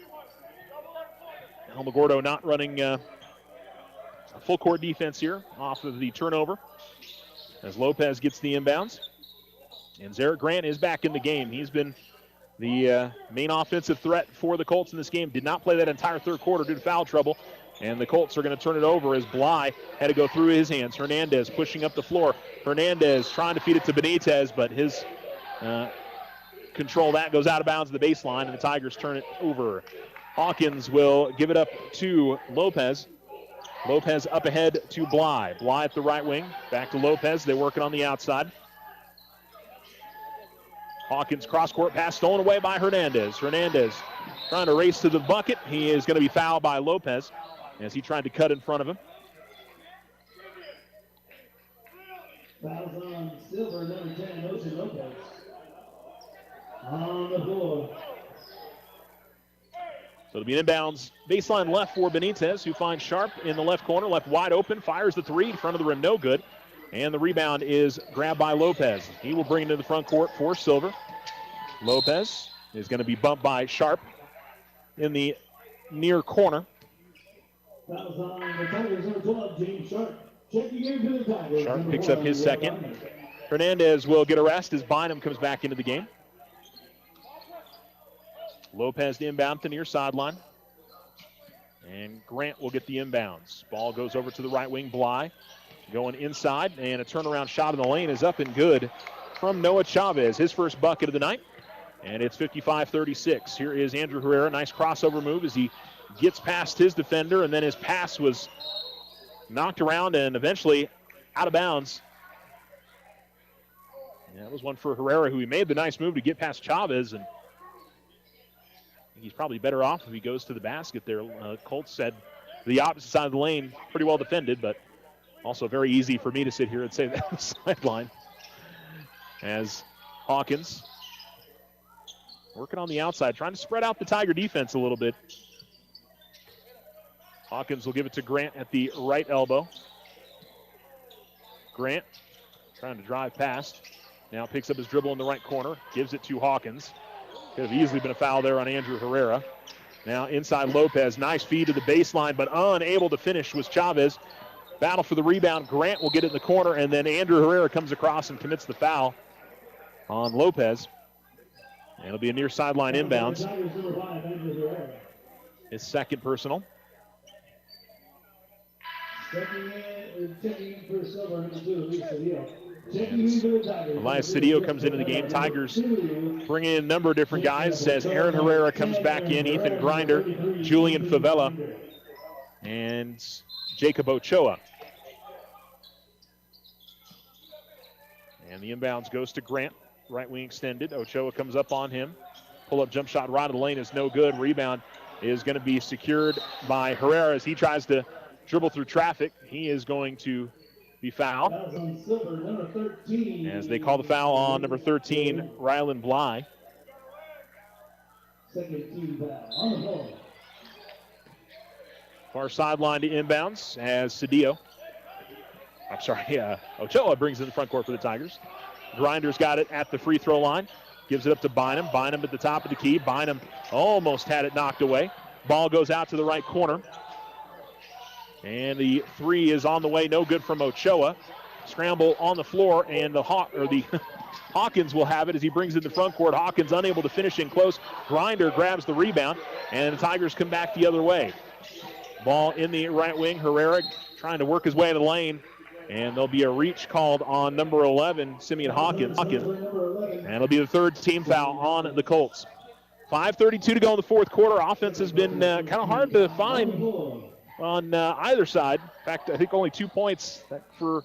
Alamogordo not running a full court defense here off of the turnover as Lopez gets the inbounds. And Zarek Grant is back in the game. He's been the main offensive threat for the Colts in this game. Did not play that entire third quarter due to foul trouble. And the Colts are going to turn it over as Bly had to go through his hands. Hernandez pushing up the floor. Hernandez trying to feed it to Benitez, but his control that goes out of bounds at the baseline, and the Tigers turn it over. Hawkins will give it up to Lopez. Lopez up ahead to Bly. Bly at the right wing. Back to Lopez. They work it on the outside. Hawkins cross-court pass stolen away by Hernandez. Hernandez trying to race to the bucket. He is going to be fouled by Lopez as he tried to cut in front of him. Fouls on Silver, number 10, Ocean Lopez. On the floor. So it'll be an inbounds baseline left for Benitez, who finds Sharp in the left corner, left wide open, fires the three in front of the rim, no good. And the rebound is grabbed by Lopez. He will bring it to the front court for Silver. Lopez is going to be bumped by Sharp in the near corner. Fouls on the Tigers, number 12, James Sharp. Checking in for the Tigers. Sharp picks up his second. Hernandez will get a rest as Bynum comes back into the game. Lopez the inbound to the near sideline. And Grant will get the inbounds. Ball goes over to the right wing. Bly going inside, and a turnaround shot in the lane is up and good from Noah Chavez. His first bucket of the night, and it's 55-36. Here is Andrew Herrera. Nice crossover move as he gets past his defender, and then his pass was knocked around and eventually out of bounds. And that was one for Herrera, who he made the nice move to get past Chavez, and he's probably better off if he goes to the basket there. Colts said the opposite side of the lane, pretty well defended, but also very easy for me to sit here and say that on the sideline. As Hawkins working on the outside, trying to spread out the Tiger defense a little bit. Hawkins will give it to Grant at the right elbow. Grant trying to drive past. Now picks up his dribble in the right corner, gives it to Hawkins. Could have easily been a foul there on Andrew Herrera. Now inside Lopez, nice feed to the baseline, but unable to finish was Chavez. Battle for the rebound. Grant will get it in the corner, and then Andrew Herrera comes across and commits the foul on Lopez. And it'll be a near sideline inbounds. His second personal. Checking in for Silver, number 2, Elias Cedillo comes into the game. Tigers bringing in a number of different guys as Aaron Herrera comes back in, Ethan Grinder, Julian Favela, and Jacob Ochoa. And the inbounds goes to Grant. Right wing extended. Ochoa comes up on him. Pull-up jump shot right of the lane is no good. Rebound is going to be secured by Herrera as he tries to dribble through traffic. He is going to be fouled. As they call the foul on number 13, Rylan Bly. Second team foul on the floor. Far sideline to inbounds as Ochoa brings it in the front court for the Tigers. Grinder's got it at the free throw line. Gives it up to Bynum. Bynum at the top of the key. Bynum almost had it knocked away. Ball goes out to the right corner. And the three is on the way. No good from Ochoa. Scramble on the floor, and the Hawkins will have it as he brings it in the front court. Hawkins unable to finish in close. Grinder grabs the rebound, and the Tigers come back the other way. Ball in the right wing. Herrera trying to work his way to the lane. And there'll be a reach called on number 11, Simeon Hawkins. And it'll be the third team foul on the Colts. 5:32 to go in the fourth quarter. Offense has been kind of hard to find on either side. In fact, I think only 2 points for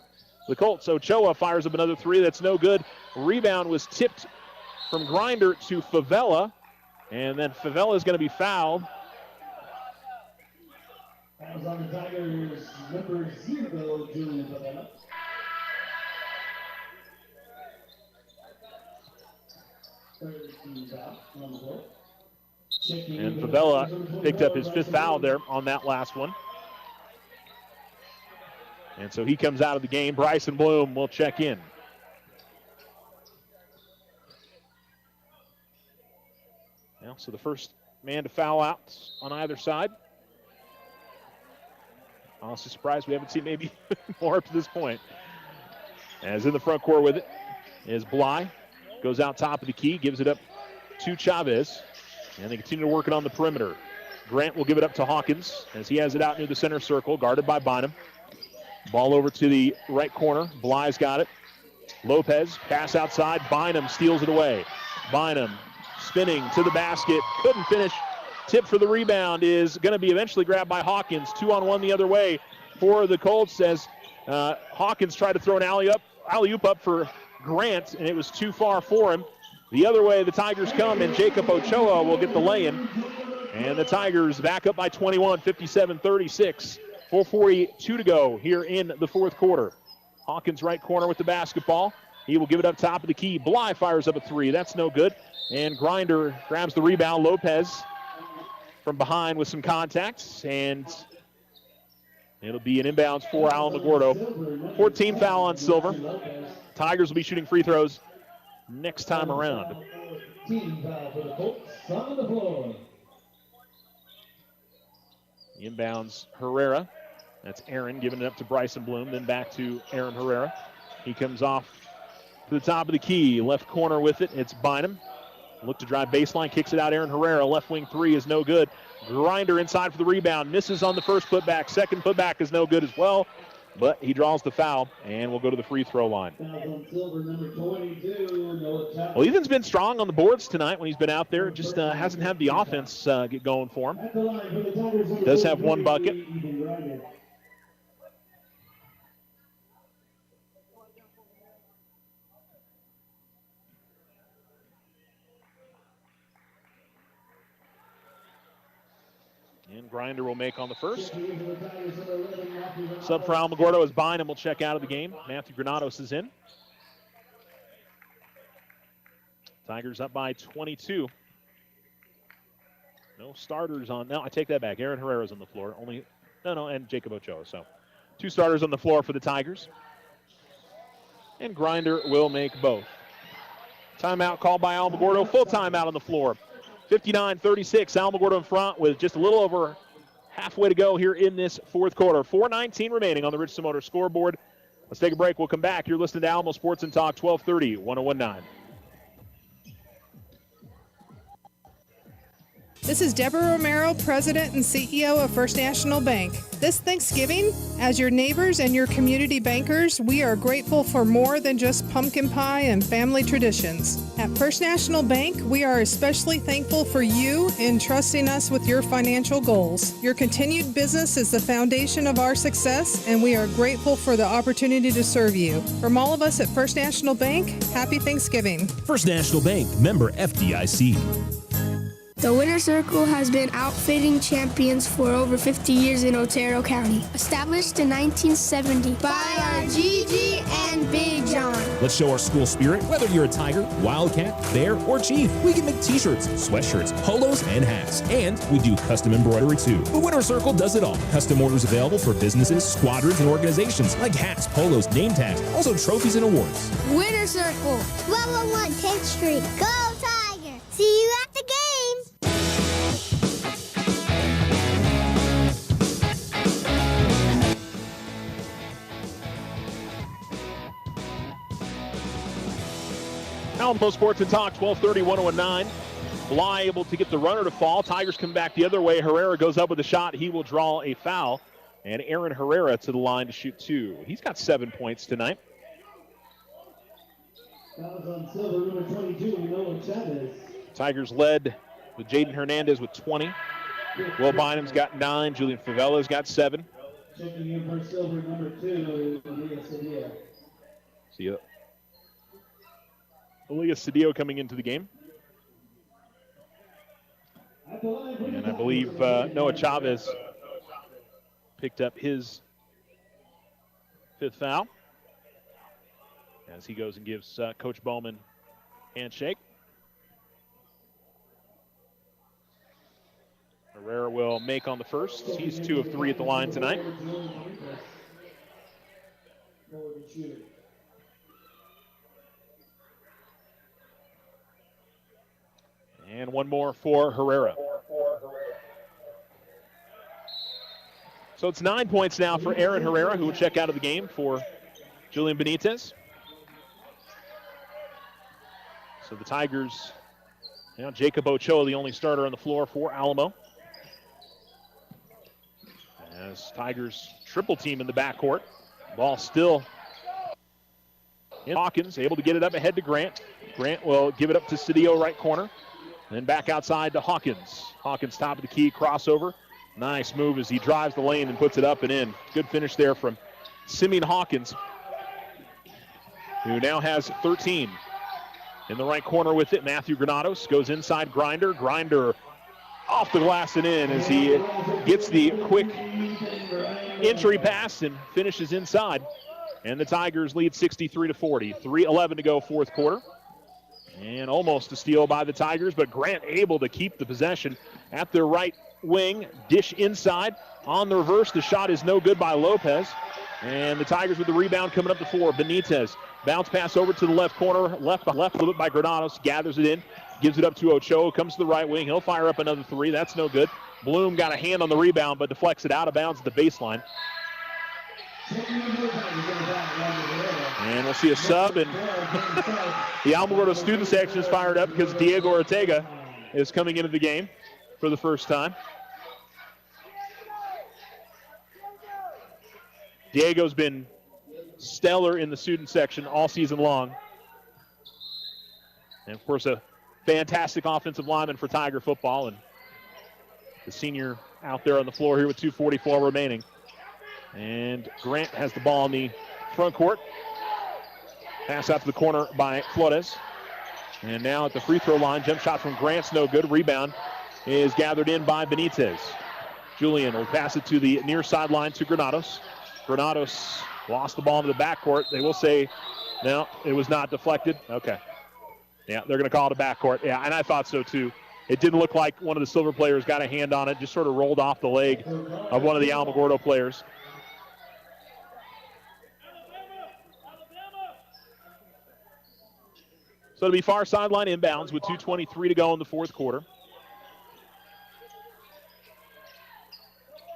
the Colts. Ochoa fires up another three. That's no good. Rebound was tipped from Grinder to Favela. And then Favela is going to be fouled. Fouls on the Tigers, number 0, Julian Favela. Third team foul on the board. And Favela picked up his 5th foul there on that last one. And so he comes out of the game. Bryson Bloom will check in. Now, so the first man to foul out on either side. Honestly surprised we haven't seen maybe more up to this point. As in the front court with it is Bly. Goes out top of the key, gives it up to Chavez. And they continue to work it on the perimeter. Grant will give it up to Hawkins as he has it out near the center circle, guarded by Bynum. Ball over to the right corner. Bly's got it. Lopez, pass outside. Bynum steals it away. Bynum spinning to the basket. Couldn't finish. Tip for the rebound is going to be eventually grabbed by Hawkins. 2-on-1 the other way for the Colts as Hawkins tried to throw an alley-oop up for Grant, and it was too far for him. The other way the Tigers come, and Jacob Ochoa will get the lay-in. And the Tigers back up by 21, 57-36. 4:42 to go here in the fourth quarter. Hawkins right corner with the basketball. He will give it up top of the key. Bly fires up a 3. That's no good. And Grinder grabs the rebound. Lopez from behind with some contacts. And it'll be an inbounds for Alamogordo. 14 foul on Silver. Tigers will be shooting free throws next time around. Team foul for the Colts on the floor. Inbounds Herrera. That's Aaron giving it up to Bryson Bloom, then back to Aaron Herrera. He comes off to the top of the key. Left corner with it. It's Bynum. Look to drive baseline, kicks it out. Aaron Herrera, left wing 3 is no good. Grinder inside for the rebound. Misses on the first putback. Second putback is no good as well. But he draws the foul, and we'll go to the free throw line. Well, Ethan's been strong on the boards tonight when he's been out there. Just hasn't had the offense get going for him. Does have one bucket. And Grinder will make on the first. Sub for Alamogordo as Bynum will check out of the game. Matthew Granados is in. Tigers up by 22. No starters on. No, I take that back. Aaron Herrera's on the floor. And Jacob Ochoa. So 2 starters on the floor for the Tigers. And Grinder will make both. Timeout called by Alamogordo. Full timeout on the floor. 59-36, Alamogordo in front with just a little over halfway to go here in this fourth quarter. 4:19 remaining on the Richardson Motor scoreboard. Let's take a break. We'll come back. You're listening to Alamo Sports and Talk, 1230, 1019. This is Deborah Romero, President and CEO of First National Bank. This Thanksgiving, as your neighbors and your community bankers, we are grateful for more than just pumpkin pie and family traditions. At First National Bank, we are especially thankful for you in trusting us with your financial goals. Your continued business is the foundation of our success, and we are grateful for the opportunity to serve you. From all of us at First National Bank, happy Thanksgiving. First National Bank, member FDIC. The Winner's Circle has been outfitting champions for over 50 years in Otero County. Established in 1970 by our Gigi and Big John. Let's show our school spirit, whether you're a Tiger, Wildcat, Bear, or Chief. We can make t-shirts, sweatshirts, polos, and hats. And we do custom embroidery too. The Winner's Circle does it all. Custom orders available for businesses, squadrons, and organizations like hats, polos, name tags, also trophies and awards. Winner's Circle, 1201 10th Street. Go Tiger! See you at the game! Alamo Sports and Talk, 1230, 1019. Bly able to get the runner to fall. Tigers come back the other way. Herrera goes up with a shot. He will draw a foul. And Aaron Herrera to the line to shoot 2. He's got 7 points tonight. Fouls on Silver, number 22, Noah Chavez. Tigers led with Jaden Hernandez with 20. Will Bynum's got 9. Julian Favela's got 7. Checking in for Silver, number 2, Elias Cedillo. See ya. Elias Cedillo coming into the game. And I believe Noah Chavez picked up his 5th foul as he goes and gives Coach Bowman a handshake. Herrera will make on the first. He's 2 of 3 at the line tonight. And one more for Herrera. So it's 9 points now for Aaron Herrera, who will check out of the game for Julian Benitez. So the Tigers, now Jacob Ochoa, the only starter on the floor for Alamo. As Tigers triple team in the backcourt. Ball still in Hawkins, able to get it up ahead to Grant. Grant will give it up to Cedillo, right corner. Then back outside to Hawkins. Hawkins top of the key, crossover. Nice move as he drives the lane and puts it up and in. Good finish there from Simeon Hawkins, who now has 13. In the right corner with it, Matthew Granados goes inside Grinder. Grinder off the glass and in as he gets the quick entry pass and finishes inside. And the Tigers lead 63-40. 3:11 to go, fourth quarter. And almost a steal by the Tigers, but Grant able to keep the possession at their right wing. Dish inside. On the reverse, the shot is no good by Lopez. And the Tigers with the rebound coming up the floor. Benitez, bounce pass over to the left corner. Left a little bit by Granados. Gathers it in. Gives it up to Ochoa. Comes to the right wing. He'll fire up another 3. That's no good. Bloom got a hand on the rebound, but deflects it out of bounds at the baseline. And we'll see a sub, and the Alamogordo student section is fired up because Diego Ortega is coming into the game for the first time. Diego's been stellar in the student section all season long. And, of course, a fantastic offensive lineman for Tiger football. And the senior out there on the floor here with 2:44 remaining. And Grant has the ball in the front court. Pass out to the corner by Flores. And now at the free throw line, jump shot from Grant's no good. Rebound is gathered in by Benitez. Julian will pass it to the near sideline to Granados. Granados lost the ball into the backcourt. They will say, no, it was not deflected. Okay. Yeah, they're going to call it a backcourt. Yeah, and I thought so too. It didn't look like one of the Silver players got a hand on it, just sort of rolled off the leg of one of the Alamogordo players. So it'll be far sideline inbounds with 2:23 to go in the fourth quarter.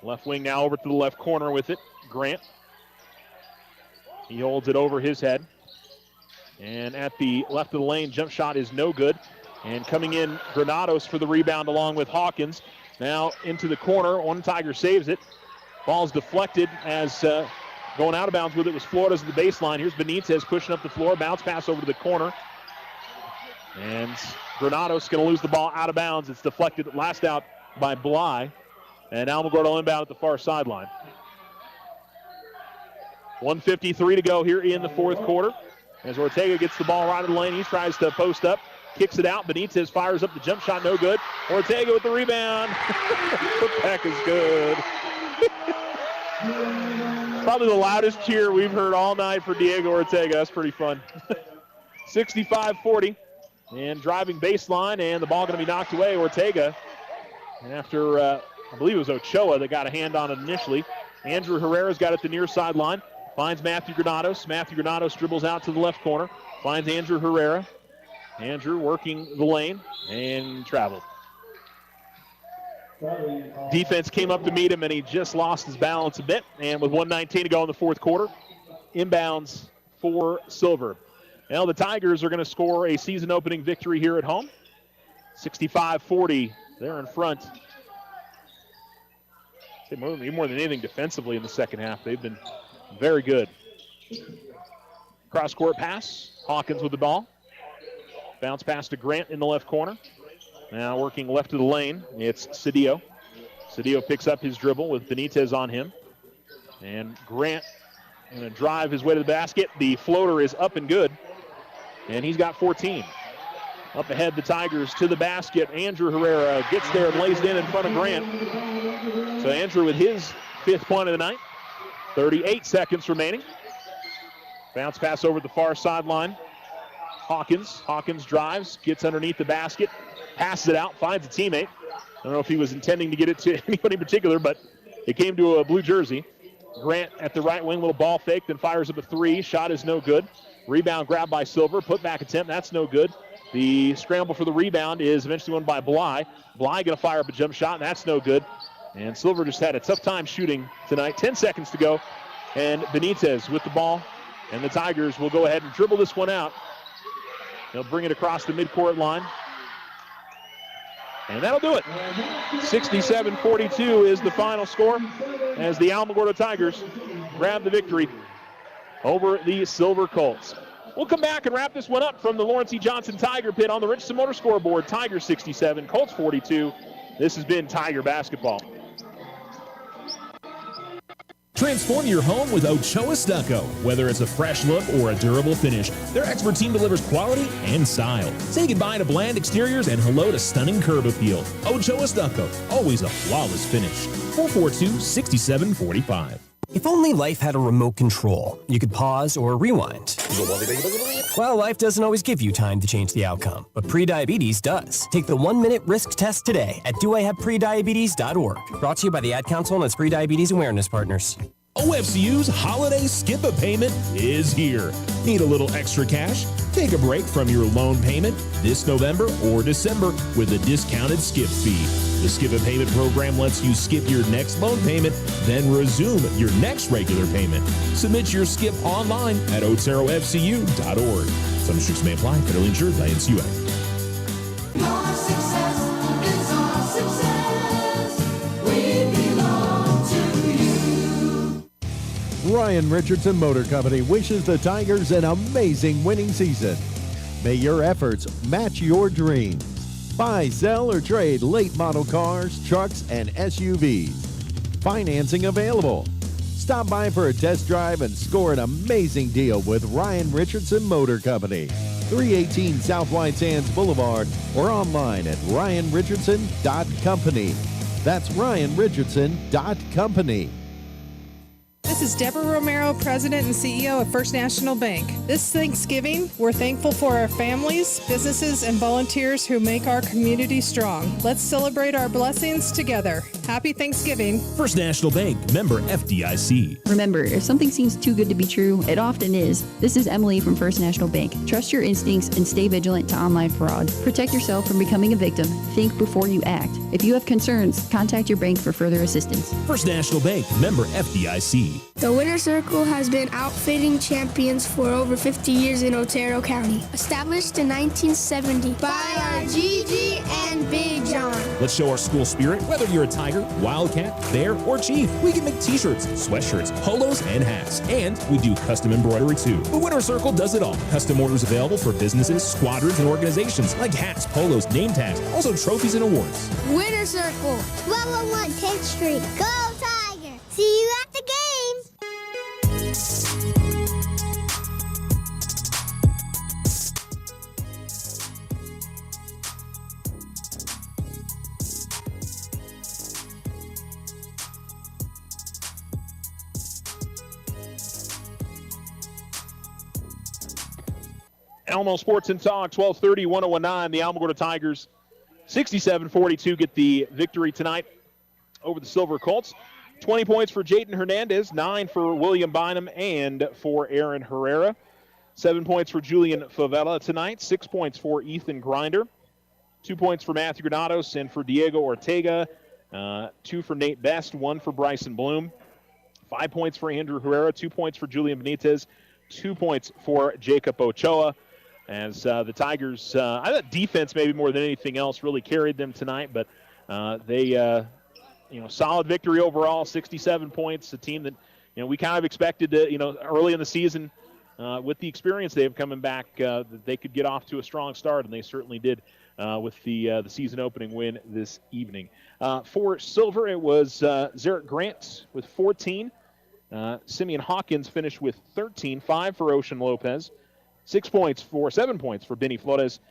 Left wing now over to the left corner with it. Grant. He holds it over his head. And at the left of the lane, jump shot is no good. And coming in, Granados for the rebound along with Hawkins. Now into the corner. One Tiger saves it. Ball's deflected as going out of bounds with it was Flores at the baseline. Here's Benitez pushing up the floor. Bounce pass over to the corner. And Granados going to lose the ball out of bounds. It's deflected last out by Bly. And Alamogordo inbound at the far sideline. 1:53 to go here in the fourth quarter. As Ortega gets the ball right in the lane, he tries to post up, kicks it out. Benitez fires up the jump shot, no good. Ortega with the rebound. Putback is good. Probably the loudest cheer we've heard all night for Diego Ortega. That's pretty fun. 65-40. And driving baseline, and the ball going to be knocked away. Ortega, after I believe it was Ochoa that got a hand on it initially. Andrew Herrera's got it the near sideline. Finds Matthew Granados. Matthew Granados dribbles out to the left corner. Finds Andrew Herrera. Andrew working the lane and traveled. Defense came up to meet him, and he just lost his balance a bit. And with 1:19 to go in the fourth quarter, inbounds for Silver. Now the Tigers are going to score a season-opening victory here at home. 65-40. They're in front. More than anything defensively in the second half. They've been very good. Cross-court pass. Hawkins with the ball. Bounce pass to Grant in the left corner. Now working left of the lane, it's Cedillo. Cedillo picks up his dribble with Benitez on him. And Grant going to drive his way to the basket. The floater is up and good. And he's got 14. Up ahead, the Tigers to the basket. Andrew Herrera gets there and lays it in front of Grant. So Andrew with his fifth point of the night. 38 seconds remaining. Bounce pass over the far sideline. Hawkins drives, gets underneath the basket, passes it out, finds a teammate. I don't know if he was intending to get it to anybody in particular, but it came to a blue jersey. Grant at the right wing, little ball fake, then fires up a three. Shot is no good. Rebound grabbed by Silver. Put back attempt, that's no good. The scramble for the rebound is eventually won by Bly. Bly going to fire up a jump shot, and that's no good. And Silver just had a tough time shooting tonight. 10 seconds to go, and Benitez with the ball. And the Tigers will go ahead and dribble this one out. They'll bring it across the midcourt line. And that'll do it. 67-42 is the final score as the Alamogordo Tigers grab the victory over the Silver Colts. We'll come back and wrap this one up from the Lawrence E. Johnson Tiger Pit on the Richardson Motor Scoreboard. Tigers 67, Colts 42. This has been Tiger Basketball. Transform your home with Ochoa Stucco. Whether it's a fresh look or a durable finish, their expert team delivers quality and style. Say goodbye to bland exteriors and hello to stunning curb appeal. Ochoa Stucco, always a flawless finish. 442-6745. If only life had a remote control, you could pause or rewind. Well, life doesn't always give you time to change the outcome, but prediabetes does. Take the 1-minute risk test today at doihaveprediabetes.org. Brought to you by the Ad Council and its Prediabetes Awareness Partners. OFCU's holiday skip a payment is here. Need a little extra cash? Take a break from your loan payment this November or December with a discounted skip fee. The Skip a Payment program lets you skip your next loan payment, then resume your next regular payment. Submit your skip online at oterofcu.org. Some restrictions may apply. Federally insured by NCUA. Your success is our success. We belong to you. Ryan Richardson Motor Company wishes the Tigers an amazing winning season. May your efforts match your dreams. Buy, sell, or trade late model cars, trucks, and SUVs. Financing available. Stop by for a test drive and score an amazing deal with Ryan Richardson Motor Company. 318 South White Sands Boulevard or online at ryanrichardson.company. That's ryanrichardson.company. This is Deborah Romero, President and CEO of First National Bank. This Thanksgiving, we're thankful for our families, businesses, and volunteers who make our community strong. Let's celebrate our blessings together. Happy Thanksgiving. First National Bank, member FDIC. Remember, if something seems too good to be true, it often is. This is Emily from First National Bank. Trust your instincts and stay vigilant to online fraud. Protect yourself from becoming a victim. Think before you act. If you have concerns, contact your bank for further assistance. First National Bank, member FDIC. The Winter Circle has been outfitting champions for over 50 years in Otero County. Established in 1970 by our Gigi and Big John. Let's show our school spirit. Whether you're a Tiger, Wildcat, Bear, or Chief, we can make t-shirts, sweatshirts, polos, and hats. And we do custom embroidery too. The Winter Circle does it all. Custom orders available for businesses, squadrons, and organizations like hats, polos, name tags, also trophies and awards. Winter Circle, 1201 10th Street. Go Tiger! See you at the games! Alamo Sports and Talk, 1230, 1019. The Alamogordo Tigers, 67-42, get the victory tonight over the Silver Colts. 20 points for Jayden Hernandez, 9 for William Bynum, and for Aaron Herrera. 7 points for Julian Favela tonight, 6 points for Ethan Grinder, 2 points for Matthew Granados and for Diego Ortega, 2 for Nate Best, 1 for Bryson Bloom, 5 points for Andrew Herrera, 2 points for Julian Benitez, 2 points for Jacob Ochoa. As the Tigers, I thought defense maybe more than anything else really carried them tonight, but they, solid victory overall, 67 points, a team that, we kind of expected to, early in the season with the experience they have coming back, that they could get off to a strong start, and they certainly did with the season opening win this evening. For Silver, it was Zarek Grant with 14. Simeon Hawkins finished with 13, 5 for Ocean Lopez. 7 points for Benny Flores,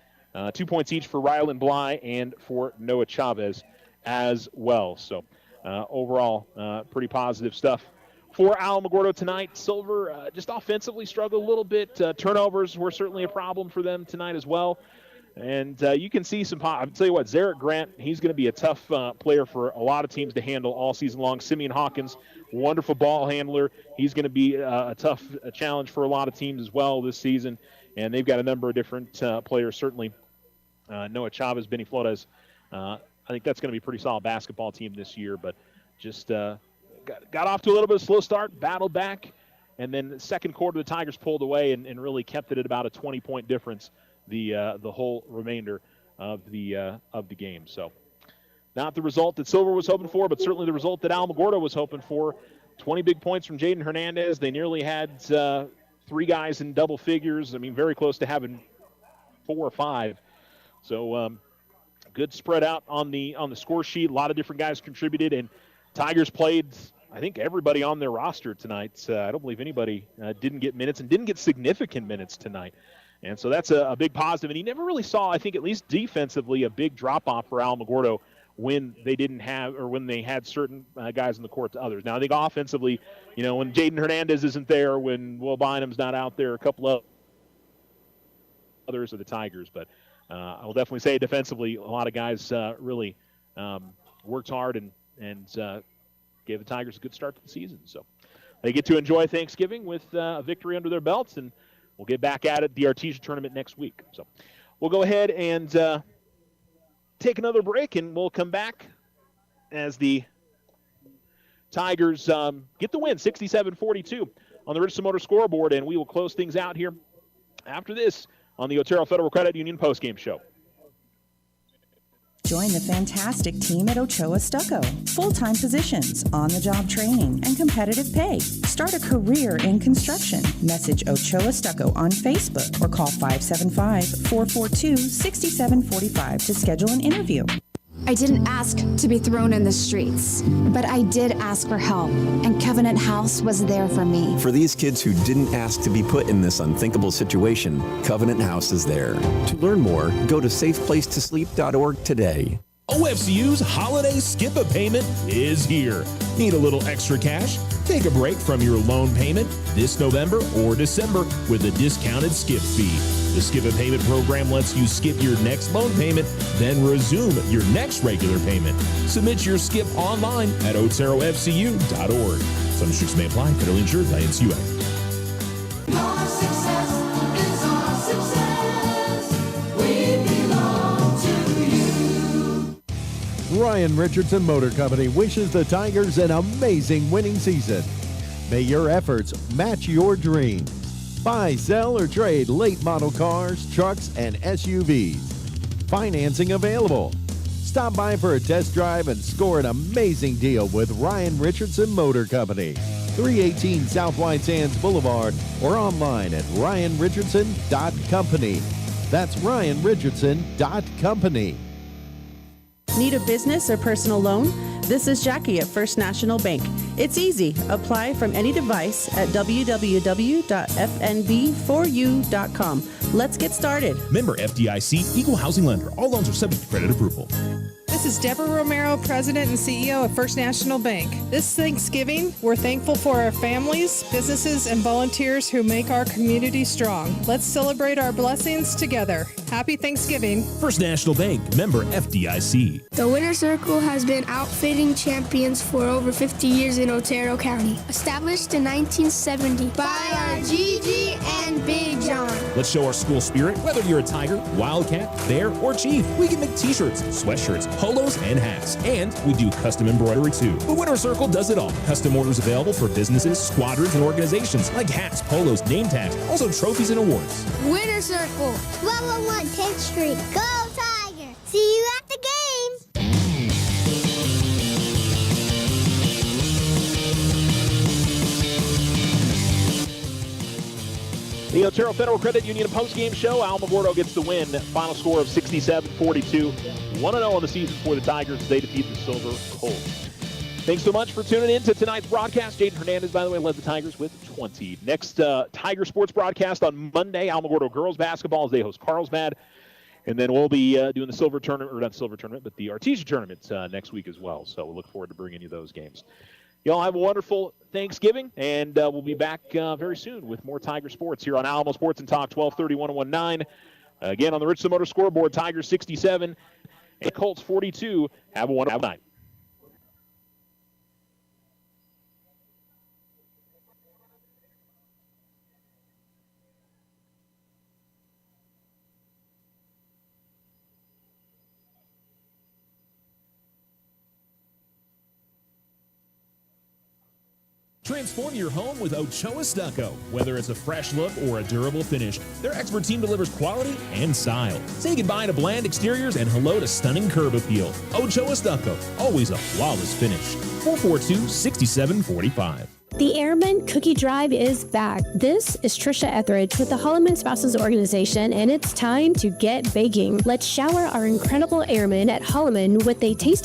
2 points each for Rylan Bly and for Noah Chavez as well. So overall, pretty positive stuff for Alamogordo tonight. Silver just offensively struggled a little bit. Turnovers were certainly a problem for them tonight as well. And you can see some – I'll tell you what, Zarek Grant, he's going to be a tough player for a lot of teams to handle all season long. Simeon Hawkins, wonderful ball handler. He's going to be a tough challenge for a lot of teams as well this season. And they've got a number of different players, certainly. Noah Chavez, Benny Flores. I think that's going to be a pretty solid basketball team this year. But just got off to a little bit of a slow start, battled back. And then the second quarter, the Tigers pulled away and really kept it at about a 20-point difference the whole remainder of the game. So not the result that Silver was hoping for, but certainly the result that Alamogordo was hoping for. 20 big points from Jaden Hernandez. They nearly had 3 guys in double figures. I mean, very close to having 4 or 5. So good spread out on the score sheet. A lot of different guys contributed, and Tigers played, I think, everybody on their roster tonight. I don't believe anybody didn't get minutes and didn't get significant minutes tonight. And so that's a big positive. And you never really saw, I think, at least defensively, a big drop-off for Alamogordo when they didn't have, or when they had certain guys in the court to others. Now, I think offensively, when Jaden Hernandez isn't there, when Will Bynum's not out there, a couple of others are the Tigers. But I will definitely say defensively, a lot of guys really worked hard and gave the Tigers a good start to the season. So they get to enjoy Thanksgiving with a victory under their belts, and we'll get back at it, the Artesia tournament next week. So we'll go ahead and take another break, and we'll come back as the Tigers get the win, 67-42 on the Richardson Motor scoreboard, and we will close things out here after this on the Otero Federal Credit Union postgame show. Join the fantastic team at Ochoa Stucco. Full-time positions, on-the-job training, and competitive pay. Start a career in construction. Message Ochoa Stucco on Facebook or call 575-442-6745 to schedule an interview. I didn't ask to be thrown in the streets, but I did ask for help, and Covenant House was there for me. For these kids who didn't ask to be put in this unthinkable situation, Covenant House is there. To learn more, go to safeplacetosleep.org today. OFCU's holiday skip a payment is here. Need a little extra cash? Take a break from your loan payment this November or December with a discounted skip fee. The Skip a Payment program lets you skip your next loan payment, then resume your next regular payment. Submit your skip online at oterofcu.org. Some restrictions may apply. Federally insured by NCUA. Your success is our success. We belong to you. Ryan Richardson Motor Company wishes the Tigers an amazing winning season. May your efforts match your dreams. Buy, sell, or trade late model cars, trucks, and SUVs. Financing available. Stop by for a test drive and score an amazing deal with Ryan Richardson Motor Company. 318 South White Sands Boulevard or online at ryanrichardson.company. That's ryanrichardson.company. Need a business or personal loan? This is Jackie at First National Bank. It's easy. Apply from any device at www.fnb4u.com. Let's get started. Member FDIC, Equal Housing Lender. All loans are subject to credit approval. This is Deborah Romero, President and CEO of First National Bank. This Thanksgiving, we're thankful for our families, businesses, and volunteers who make our community strong. Let's celebrate our blessings together. Happy Thanksgiving. First National Bank, member FDIC. The Winner's Circle has been outfitting champions for over 50 years in Otero County. Established in 1970 by our Gigi and Big John. Let's show our school spirit. Whether you're a Tiger, Wildcat, Bear, or Chief, we can make t-shirts, sweatshirts, polos, and hats. And we do custom embroidery too. The Winner's Circle does it all. Custom orders available for businesses, squadrons, and organizations like hats, polos, name tags, also trophies and awards. Winner's Circle, 1201 10th Street. Go Tiger! See you at the game! The Otero Federal Credit Union postgame show. Alamogordo gets the win. Final score of 67-42. 1-0 on the season for the Tigers as they defeat the Silver Colts. Thanks so much for tuning in to tonight's broadcast. Jaden Hernandez, by the way, led the Tigers with 20. Next Tiger Sports broadcast on Monday. Alamogordo girls basketball as they host Carlsbad. And then we'll be doing the silver tournament, or not silver tournament, but the Artesia tournament next week as well. So we'll look forward to bringing you those games. Y'all have a wonderful Thanksgiving, and we'll be back very soon with more Tiger sports here on Alamo Sports and Talk 1230 1019. Again, on the Richardson Motor scoreboard, Tigers 67 and Colts 42. Have a wonderful night. Transform your home with Ochoa Stucco. Whether it's a fresh look or a durable finish, their expert team delivers quality and style. Say goodbye to bland exteriors and hello to stunning curb appeal. Ochoa Stucco, always a flawless finish. 442-6745. The Airman Cookie Drive is back. This is Trisha Etheridge with the Holloman Spouses Organization, and it's time to get baking. Let's shower our incredible airmen at Holloman with a tasty